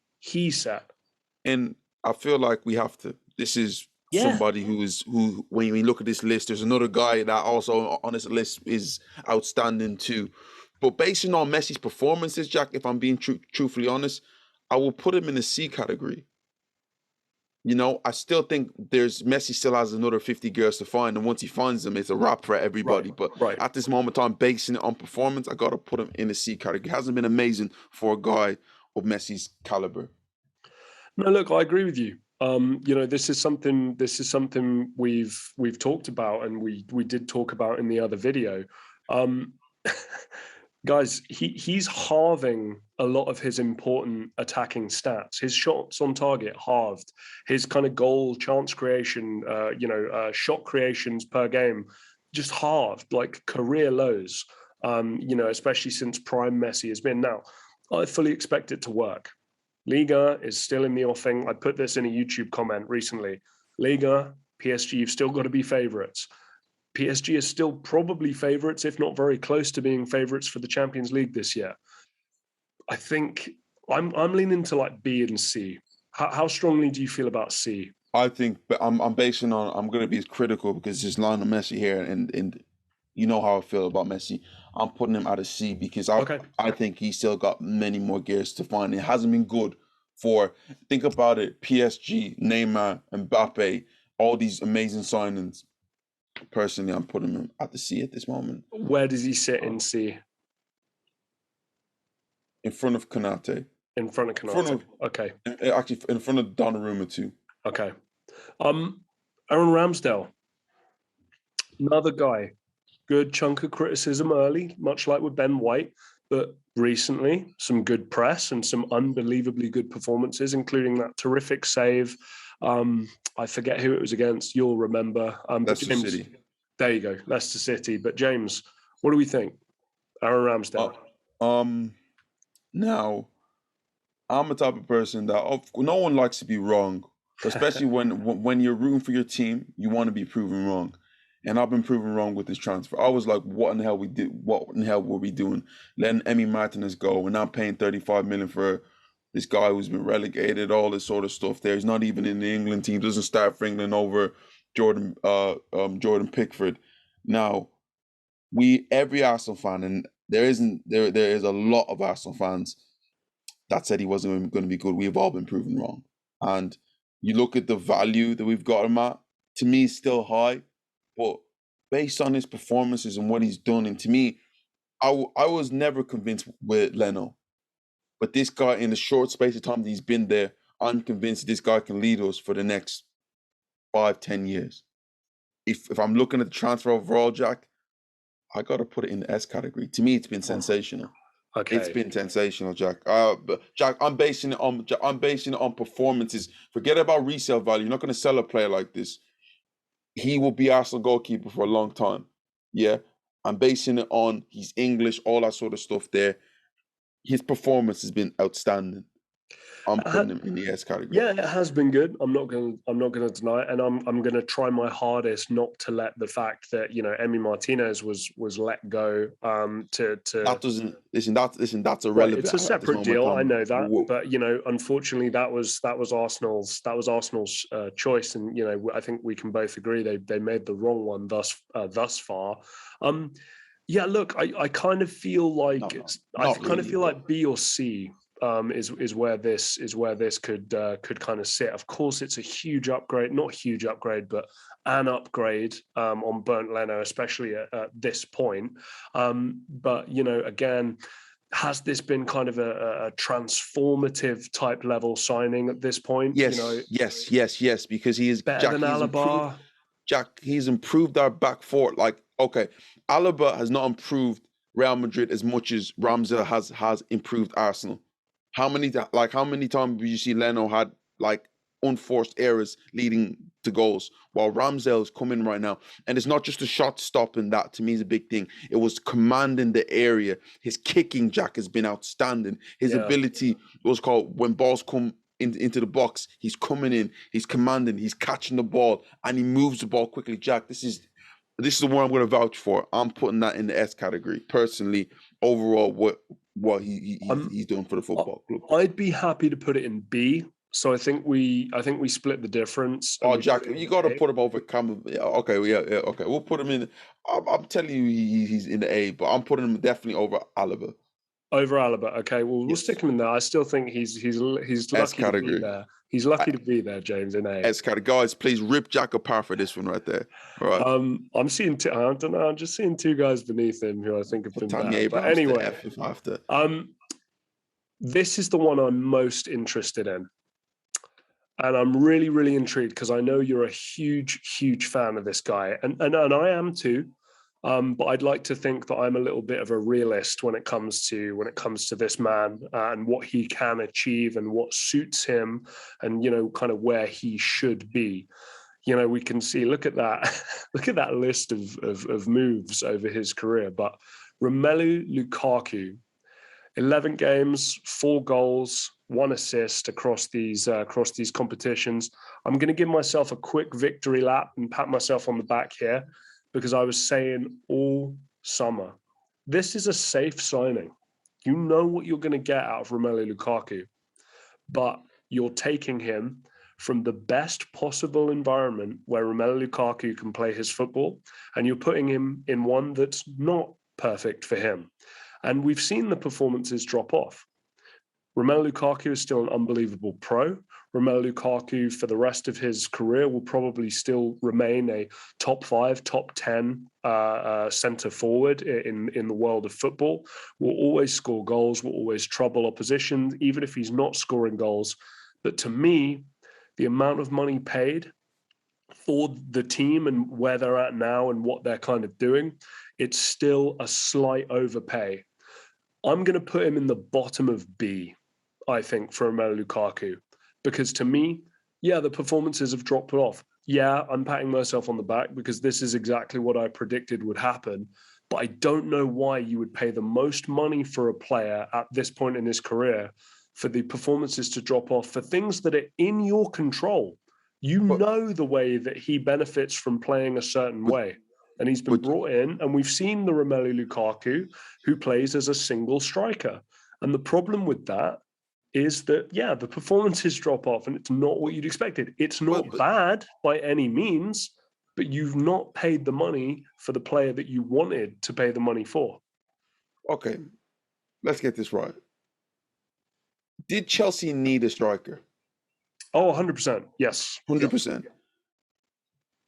B: And I feel like we have to, this is somebody who, when you look at this list, there's another guy that also on this list is outstanding too. But based on Messi's performances, Jack, if I'm being truthfully honest, I will put him in the C category. You know, I still think Messi still has another 50 girls to find, and once he finds them, it's a wrap for everybody. But at this moment, I'm basing it on performance. I got to put him in the C category. It hasn't been amazing for a guy of Messi's caliber.
A: No, look, I agree with you. You know, this is something we've talked about, and we did talk about in the other video. Guys, he's halving a lot of his important attacking stats. His shots on target halved. His kind of goal chance creation, shot creations per game, just halved, like career lows. You know, especially since prime Messi has been. Now, I fully expect it to work. Liga is still in the offing. I put this in a YouTube comment recently. Liga, PSG, you've still got to be favourites. PSG is still probably favourites, if not very close to being favourites for the Champions League this year. I think I'm leaning to like B and C. How strongly do you feel about C?
B: I think, but I'm basing on, I'm going to be as critical because there's Lionel Messi here, and you know how I feel about Messi. I'm putting him at a C because I think he's still got many more gears to find. It hasn't been good think about it, PSG, Neymar, Mbappe, all these amazing signings. Personally, I'm putting him at the C at this moment.
A: Where does he sit in C?
B: In front of Konaté.
A: In front of Konaté. Okay.
B: Actually, in front of Donnarumma too.
A: Okay. Aaron Ramsdale, another guy. Good chunk of criticism early, much like with Ben White, but recently some good press and some unbelievably good performances, including that terrific save. I forget who it was against. You'll remember.
B: Leicester City.
A: There you go, Leicester City. But James, what do we think? Aaron Ramsdale.
B: Now, I'm the type of person that no one likes to be wrong, especially when you're rooting for your team, you want to be proven wrong. And I've been proven wrong with this transfer. I was like, what in the hell were we doing? Letting Emi Martinez go. We're not paying 35 million for this guy who's been relegated, all this sort of stuff there. He's not even in the England team, doesn't start for England over Jordan Pickford. Now, every Arsenal fan, and there is a lot of Arsenal fans that said he wasn't going to be good. We've all been proven wrong. And you look at the value that we've got him at, to me, it's still high. But based on his performances and what he's done, and to me, I was never convinced with Leno. But this guy, in the short space of time that he's been there, I'm convinced this guy can lead us for the next 5-10 years. If I'm looking at the transfer overall, Jack, I got to put it in the S category. To me, it's been sensational.
A: Okay.
B: It's been sensational, Jack. Jack, I'm basing it on performances. Forget about resale value. You're not going to sell a player like this. he will be Arsenal goalkeeper for a long time. Yeah. I'm basing it on he's English, all that sort of stuff there. His performance has been outstanding. I'm putting him in the S category.
A: Yeah, it has been good. I'm not gonna deny it, and I'm gonna try my hardest not to let the fact that Emi Martinez was let go to
B: That doesn't that's
A: right.
B: irrelevant
A: It's a
B: at this
A: separate
B: moment
A: deal.
B: in
A: I
B: time.
A: know that, but unfortunately, that was Arsenal's choice, and I think we can both agree they made the wrong one thus far. Yeah, look, I kind of feel like
B: not really,
A: like B or C is where this could kind of sit. Of course, it's a huge upgrade, not huge upgrade, but an upgrade on Bernd Leno, especially at this point. But again, has this been kind of a transformative type level signing at this point?
B: Yes, yes, because he is
A: better than Alaba.
B: He's improved our back four. Like, okay, Alaba has not improved Real Madrid as much as Ramsdale has improved Arsenal. How many times did you see Leno had like unforced errors leading to goals, while Ramsdale is coming right now, and it's not just a shot stopping. That to me is a big thing. It was commanding the area. His kicking, Jack, has been outstanding. His ability was called when balls come into the box, he's coming in, he's commanding, he's catching the ball, and he moves the ball quickly. Jack, this is the one I'm going to vouch for. I'm putting that in the S category personally. Overall, what he's doing for the football club.
A: I'd be happy to put it in B. So I think we split the difference.
B: Oh, Jack, you got to put him over Camavinga. Okay, okay, we'll put him in. I'm telling you, he's in the A, but I'm putting him definitely over Alaba.
A: Over Alaba, okay. Well, we'll stick him in there. I still think he's lucky to be there. He's lucky to be there, James, in A.
B: S category, guys. Please rip Jack apart for this one right there. All right.
A: I'm seeing. I don't know. I'm just seeing two guys beneath him who I think have been
B: Tammy
A: better. But anyway, this is the one I'm most interested in, and I'm really, really intrigued because I know you're a huge, huge fan of this guy, and I am too. But I'd like to think that I'm a little bit of a realist when it comes to this man and what he can achieve and what suits him, and kind of where he should be. We can see. Look at that. Look at that list of moves over his career. But Romelu Lukaku, 11 games, 4 goals, 1 assist across these competitions. I'm going to give myself a quick victory lap and pat myself on the back here, because I was saying all summer, this is a safe signing. You know what you're going to get out of Romelu Lukaku, but you're taking him from the best possible environment where Romelu Lukaku can play his football, and you're putting him in one that's not perfect for him. And we've seen the performances drop off. Romelu Lukaku is still an unbelievable pro. Romelu Lukaku, for the rest of his career, will probably still remain a top 5, top 10 centre forward in the world of football. Will always score goals, will always trouble opposition, even if he's not scoring goals. But to me, the amount of money paid for the team and where they're at now and what they're kind of doing, it's still a slight overpay. I'm going to put him in the bottom of B, I think, for Romelu Lukaku, because to me, the performances have dropped off. I'm patting myself on the back because this is exactly what I predicted would happen. But I don't know why you would pay the most money for a player at this point in his career for the performances to drop off for things that are in your control. You know the way that he benefits from playing a certain way. And he's been brought in, and we've seen the Romelu Lukaku who plays as a single striker. And the problem with that is that, the performances drop off, and it's not what you'd expected. It's not bad by any means, but you've not paid the money for the player that you wanted to pay the money for.
B: Okay, let's get this right. Did Chelsea need a striker?
A: Oh, 100%. Yes.
B: 100%.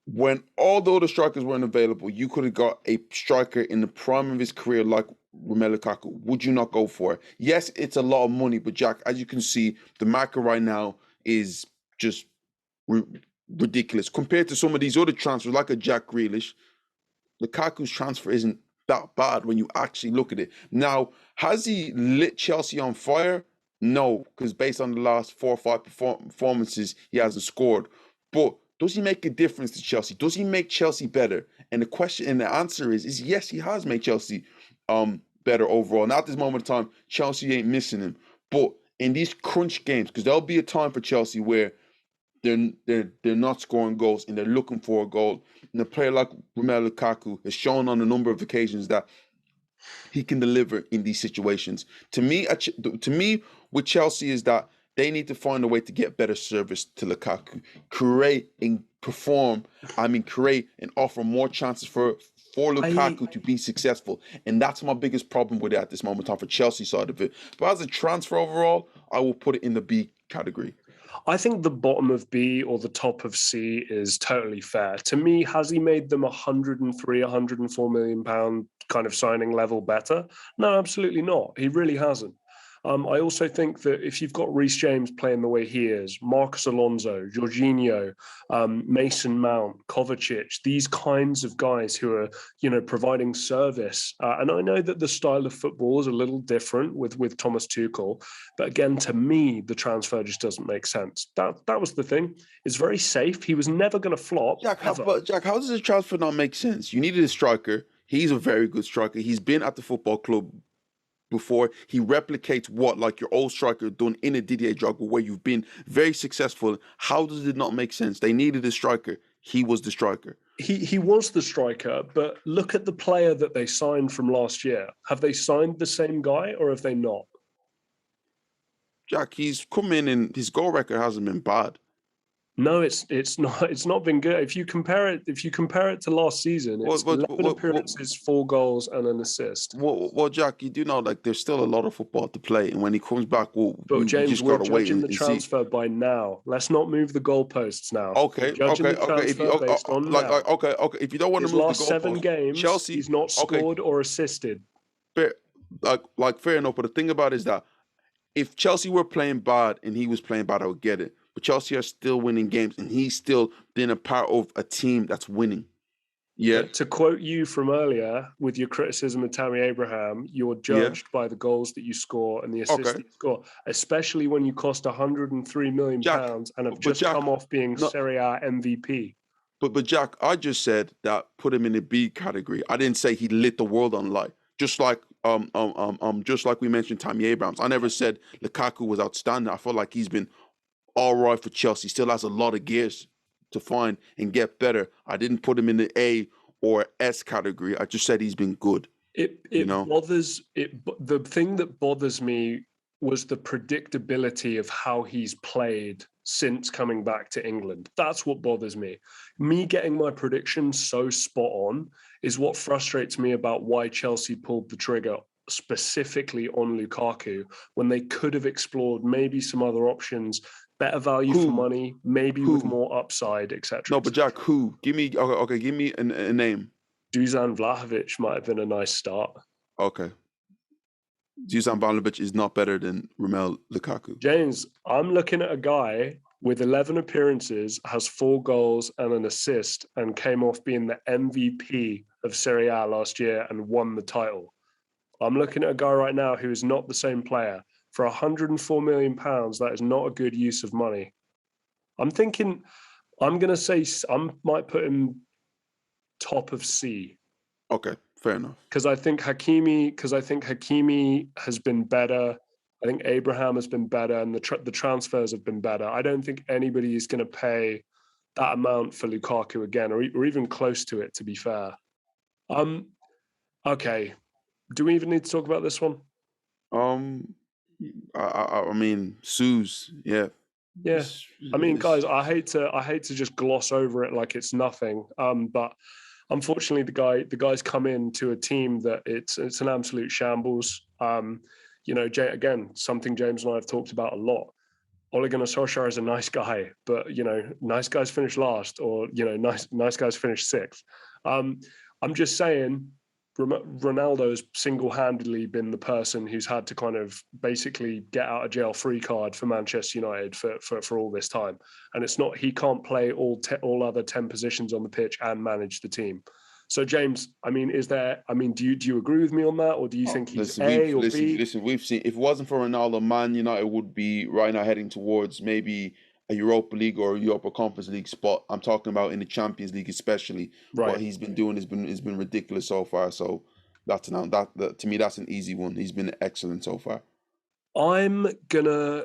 B: When all the other strikers weren't available, you could have got a striker in the prime of his career like Romelu Lukaku. Would you not go for it? Yes, it's a lot of money, but Jack, as you can see, the market right now is just ridiculous compared to some of these other transfers, like a Jack Grealish. Lukaku's transfer isn't that bad when you actually look at it. Now, has he lit Chelsea on fire? No, because based on the last 4 or 5 performances, he hasn't scored. But does he make a difference to Chelsea? Does he make Chelsea better? And the question and the answer is yes, he has made Chelsea better overall. Now at this moment in time, Chelsea ain't missing him. But in these crunch games, because there'll be a time for Chelsea where they're not scoring goals and they're looking for a goal. And a player like Romelu Lukaku has shown on a number of occasions that he can deliver in these situations. To me, with Chelsea is that they need to find a way to get better service to Lukaku, create and offer more chances for Lukaku to be successful. And that's my biggest problem with it at this moment in time for Chelsea side of it. But as a transfer overall, I will put it in the B category.
A: I think the bottom of B or the top of C is totally fair. To me, has he made them 103, 104 million pound kind of signing level better? No, absolutely not. He really hasn't. I also think that if you've got Reece James playing the way he is, Marcus Alonso, Jorginho, Mason Mount, Kovacic, these kinds of guys who are, providing service. And I know that the style of football is a little different with Thomas Tuchel, but again, to me, the transfer just doesn't make sense. That was the thing. It's very safe. He was never going to flop.
B: Jack, how does the transfer not make sense? You needed a striker. He's a very good striker. He's been at the football club before. He replicates what like your old striker done in a Didier Drogba, where you've been very successful. How does it not make sense? They needed a striker. He was the striker.
A: He was the striker, but look at the player that they signed from last year. Have they signed the same guy or have they not?
B: Jack, he's come in and his goal record hasn't been bad.
A: No, it's not been good. If you compare it to last season, it's 11 appearances, 4 goals, and an assist.
B: Well, Jack, you do know like there's still a lot of football to play, and when he comes back,
A: James,
B: just
A: we're
B: gotta wait
A: judging
B: and
A: the transfer by now. Let's not move the goalposts now.
B: Okay. If you don't want to move the goalposts,
A: last 7 games, Chelsea, he's not scored or assisted.
B: Fair enough. But the thing about it is that if Chelsea were playing bad and he was playing bad, I would get it. But Chelsea are still winning games, and he's still been a part of a team that's winning. Yeah.
A: To quote you from earlier, with your criticism of Tammy Abraham, you're judged by the goals that you score and the assists that you score, especially when you cost 103 million pounds and have just come off being Serie A MVP.
B: But Jack, I just said that put him in the B category. I didn't say he lit the world on light. Just like we mentioned Tammy Abraham. I never said Lukaku was outstanding. I feel like he's been all right for Chelsea. Still has a lot of gears to find and get better. I didn't put him in the A or S category. I just said he's been good. The thing that bothers me was the predictability of how he's played since coming back to England. That's what bothers me. Me getting my predictions so spot on is what frustrates me about why Chelsea pulled the trigger specifically on Lukaku when they could have explored maybe some other options, better value for money, maybe with more upside, etc. No, but Jack, who? Give me a name.
A: Dusan Vlahovic might have been a nice start.
B: Okay. Dusan Vlahovic is not better than Romelu Lukaku.
A: James, I'm looking at a guy with 11 appearances, has 4 goals and an assist, and came off being the MVP of Serie A last year and won the title. I'm looking at a guy right now who is not the same player. For 104 million pounds, that is not a good use of money. I'm thinking, I'm going to say, I might put him top of C.
B: Okay, fair enough.
A: Because I think Hakimi has been better. I think Abraham has been better, and the transfers have been better. I don't think anybody is going to pay that amount for Lukaku again, or even close to it, to be fair. Okay. Do we even need to talk about this one?
B: I mean, Suze, yeah.
A: Yeah. I mean, guys, I hate to just gloss over it like it's nothing. But unfortunately, the guy's come into a team that it's an absolute shambles. Again, something James and I have talked about a lot. Ole Gunnar Solskjaer is a nice guy, but nice guys finish last, or nice guys finish 6th. I'm just saying, Ronaldo has single-handedly been the person who's had to kind of basically get out of jail free card for Manchester United for all this time. And it's not, he can't play all other 10 positions on the pitch and manage the team. So James, I mean, do you agree with me on that, or do you think he's A or B?
B: Listen, we've seen, if it wasn't for Ronaldo, Man United would be right now heading towards maybe a Europa League or a Europa Conference League spot. I'm talking about in the Champions League, especially. What
A: Right.
B: he's been doing has been ridiculous so far. So that to me, that's an easy one. He's been excellent so far.
A: I'm gonna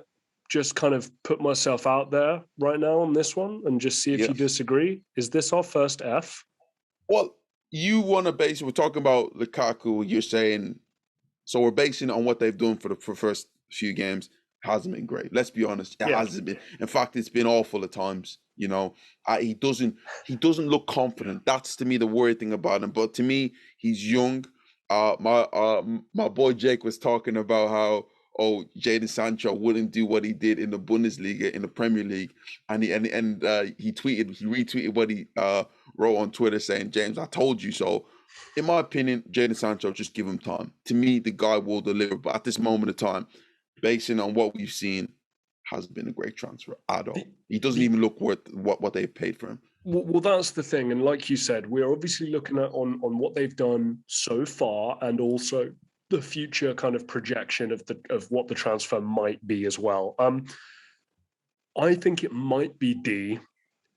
A: just kind of put myself out there right now on this one and just see if you disagree. Is this our first F?
B: Well, you want to base. We're talking about Lukaku. You're saying, so we're basing it on what they've done for the first few games. Hasn't been great. Let's be honest. It hasn't been. In fact, it's been awful at times. You know, he doesn't look confident. That's to me the worry thing about him. But to me, he's young. My boy Jake was talking about how Jadon Sancho wouldn't do what he did in the Bundesliga, in the Premier League, and he retweeted what he wrote on Twitter saying, "James, I told you so." In my opinion, Jadon Sancho, just give him time. To me, the guy will deliver. But at this moment of time, basing on what we've seen, hasn't been a great transfer at all. He doesn't even look worth what they've paid for him.
A: Well, that's the thing. And like you said, we're obviously looking at on what they've done so far and also the future kind of projection of what the transfer might be as well. I think it might be D,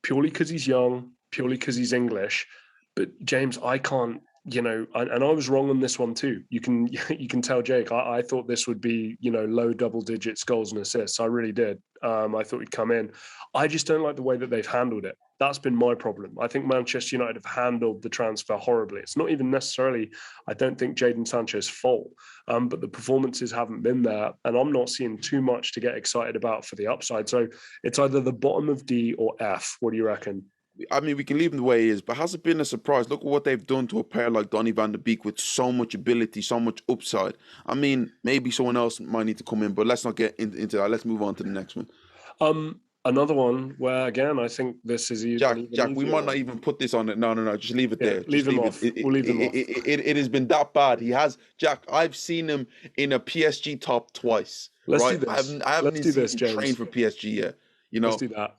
A: purely because he's young, purely because he's English. But James, I can't, and I was wrong on this one too. You can tell Jake, I thought this would be, low double digits goals and assists. I really did. I thought he'd come in. I just don't like the way that they've handled it. That's been my problem. I think Manchester United have handled the transfer horribly. It's not even necessarily, I don't think, Jadon Sancho's fault, but the performances haven't been there, and I'm not seeing too much to get excited about for the upside. So it's either the bottom of D or F. What do you reckon?
B: I mean, we can leave him the way he is, but has it been a surprise? Look at what they've done to a player like Donny van de Beek with so much ability, so much upside. I mean, maybe someone else might need to come in, but let's not get into that. Let's move on to the next one.
A: Another one where, again, I think this is
B: Jack, we might not even put this on it. No. Just leave it there.
A: Leave him off. We'll leave him off.
B: It has been that bad. He has, Jack, I've seen him in a PSG top twice.
A: Let's do this.
B: I haven't seen him train for PSG yet.
A: Let's do that.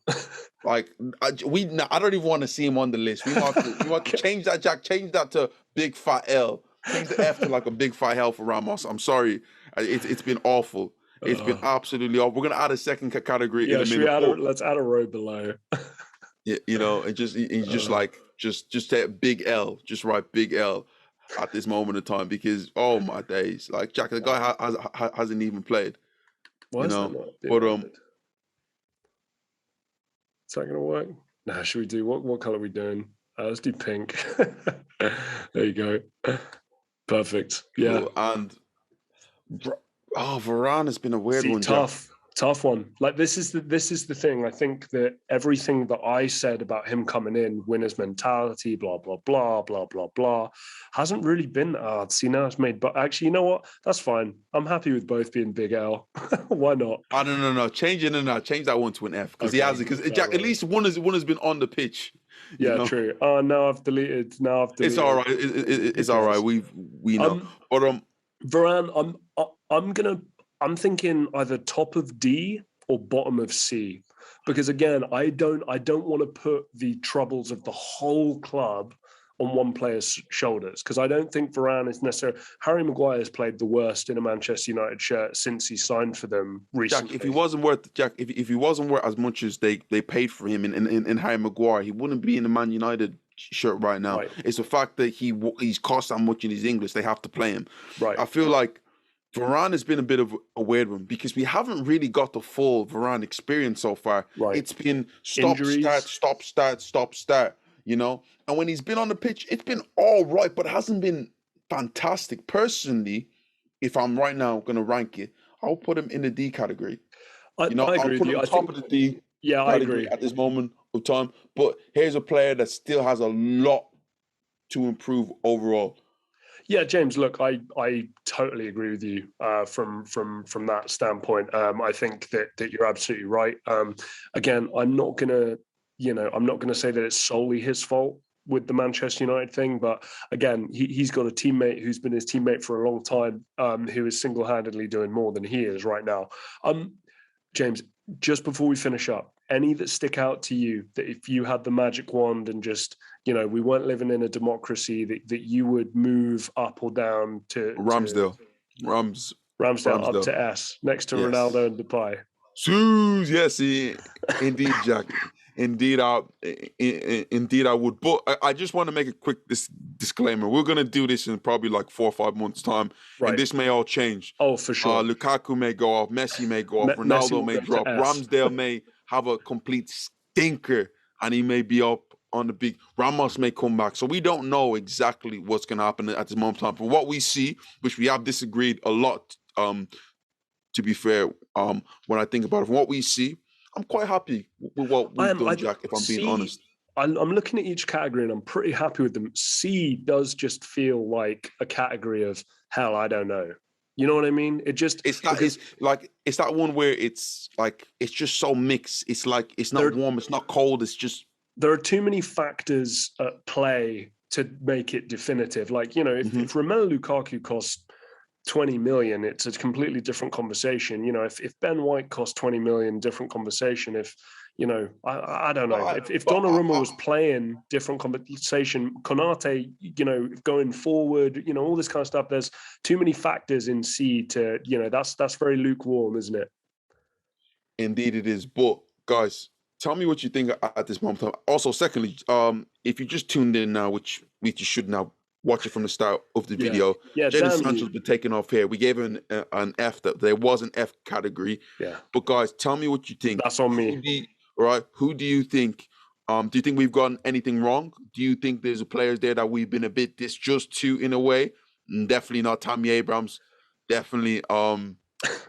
B: I don't even want to see him on the list. We want to change that, Jack. Change that to big fat L. Change the F to like a big fat L for Ramos. I'm sorry. It's been awful. It's been absolutely awful. We're gonna add a second category in a minute.
A: Let's add a row below.
B: Yeah, and just say a big L. Just write big L at this moment of time because oh my days, like Jack, the guy hasn't even played.
A: Why is that not but is that gonna work? Nah, should we do what color are we doing? Let's do pink. There you go. Perfect. Yeah.
B: Cool. And Varane has been a weird one.
A: Tough one. Like this is the thing. I think that everything that I said about him coming in, winner's mentality, blah blah blah blah blah blah, hasn't really been. See now it's made. But actually, you know what? That's fine. I'm happy with both being big L. Why not?
B: No. Change that one to an F because he has it. Because Jack, at least one has been on the pitch.
A: Yeah, true. Now I've deleted. It's
B: all right. It's all right. We know. But
A: Varane, I'm thinking either top of D or bottom of C, because again, I don't want to put the troubles of the whole club on one player's shoulders, because I don't think Varane is necessarily. Harry Maguire has played the worst in a Manchester United shirt since he signed for them recently.
B: Jack, if he wasn't worth as much as they paid for him in Harry Maguire, he wouldn't be in a Man United shirt right now. Right. It's the fact that he's cost that much in his English, they have to play him.
A: Right.
B: I feel like Varane has been a bit of a weird one because we haven't really got the full Varane experience so far. Right. It's been stop, start, And when he's been on the pitch, it's been all right, but it hasn't been fantastic. Personally, if I'm right now going to rank it, I'll put him in the D category.
A: I agree
B: I'll put him top of the D
A: category. I agree.
B: At this moment of time. But here's a player that still has a lot to improve overall.
A: Yeah, James, look, I totally agree with you from that standpoint. I think that you're absolutely right. Again, I'm not gonna say that it's solely his fault with the Manchester United thing, but again, he's got a teammate who's been his teammate for a long time, who is single-handedly doing more than he is right now. James, just before we finish up, any that stick out to you that if you had the magic wand and just, we weren't living in a democracy, that you would move up or down to
B: Ramsdale
A: up to S next to Ronaldo and Depay?
B: Suze, yes, indeed, Jack. Indeed, indeed, I would. But I just want to make a quick disclaimer. We're gonna do this in probably like 4 or 5 months' time, and
A: Right.
B: this may all change.
A: Oh, for sure.
B: Lukaku may go off, Messi may go off,
A: Messi
B: Ronaldo
A: will
B: may
A: go to
B: drop,
A: S.
B: Ramsdale may have a complete stinker, and he may be up on the big. Ramos may come back, so we don't know exactly what's gonna happen at this moment in time. But what we see, which we have disagreed a lot, to be fair, when I think about it, from what we see, I'm quite happy with what we've done, Jack, if I'm being honest.
A: I'm looking at each category and I'm pretty happy with them. C does just feel like a category of hell, I don't know. You know what I mean? It's
B: that one where it's like it's just so mixed. It's like it's not warm, it's not cold, it's just
A: there are too many factors at play to make it definitive. Like, if Romelu Lukaku costs 20 million, it's a completely different conversation. If Ben White cost 20 million, different conversation. If I don't know. If Donnarumma was playing, different conversation. Konaté, going forward, all this kind of stuff. There's too many factors in C to, that's very lukewarm, isn't it?
B: Indeed it is. But guys, tell me what you think at this moment. Also, secondly, if you just tuned in now, which you should now watch it from the start of the video. Jadon Sancho's been taken off here. We gave him an F. That there was an F category.
A: Yeah.
B: But guys, tell me what you think.
A: That's on me.
B: Who do you think? Do you think we've gotten anything wrong? Do you think there's players there that we've been a bit disjust to in a way? Definitely not Tammy Abrahams. Definitely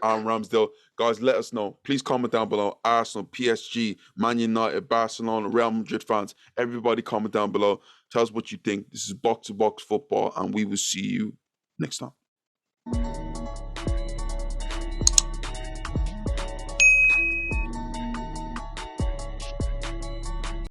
B: Ramsdale. Guys, let us know. Please comment down below. Arsenal, PSG, Man United, Barcelona, Real Madrid fans. Everybody comment down below. Tell us what you think. This is Box to Box Football, and we will see you next time.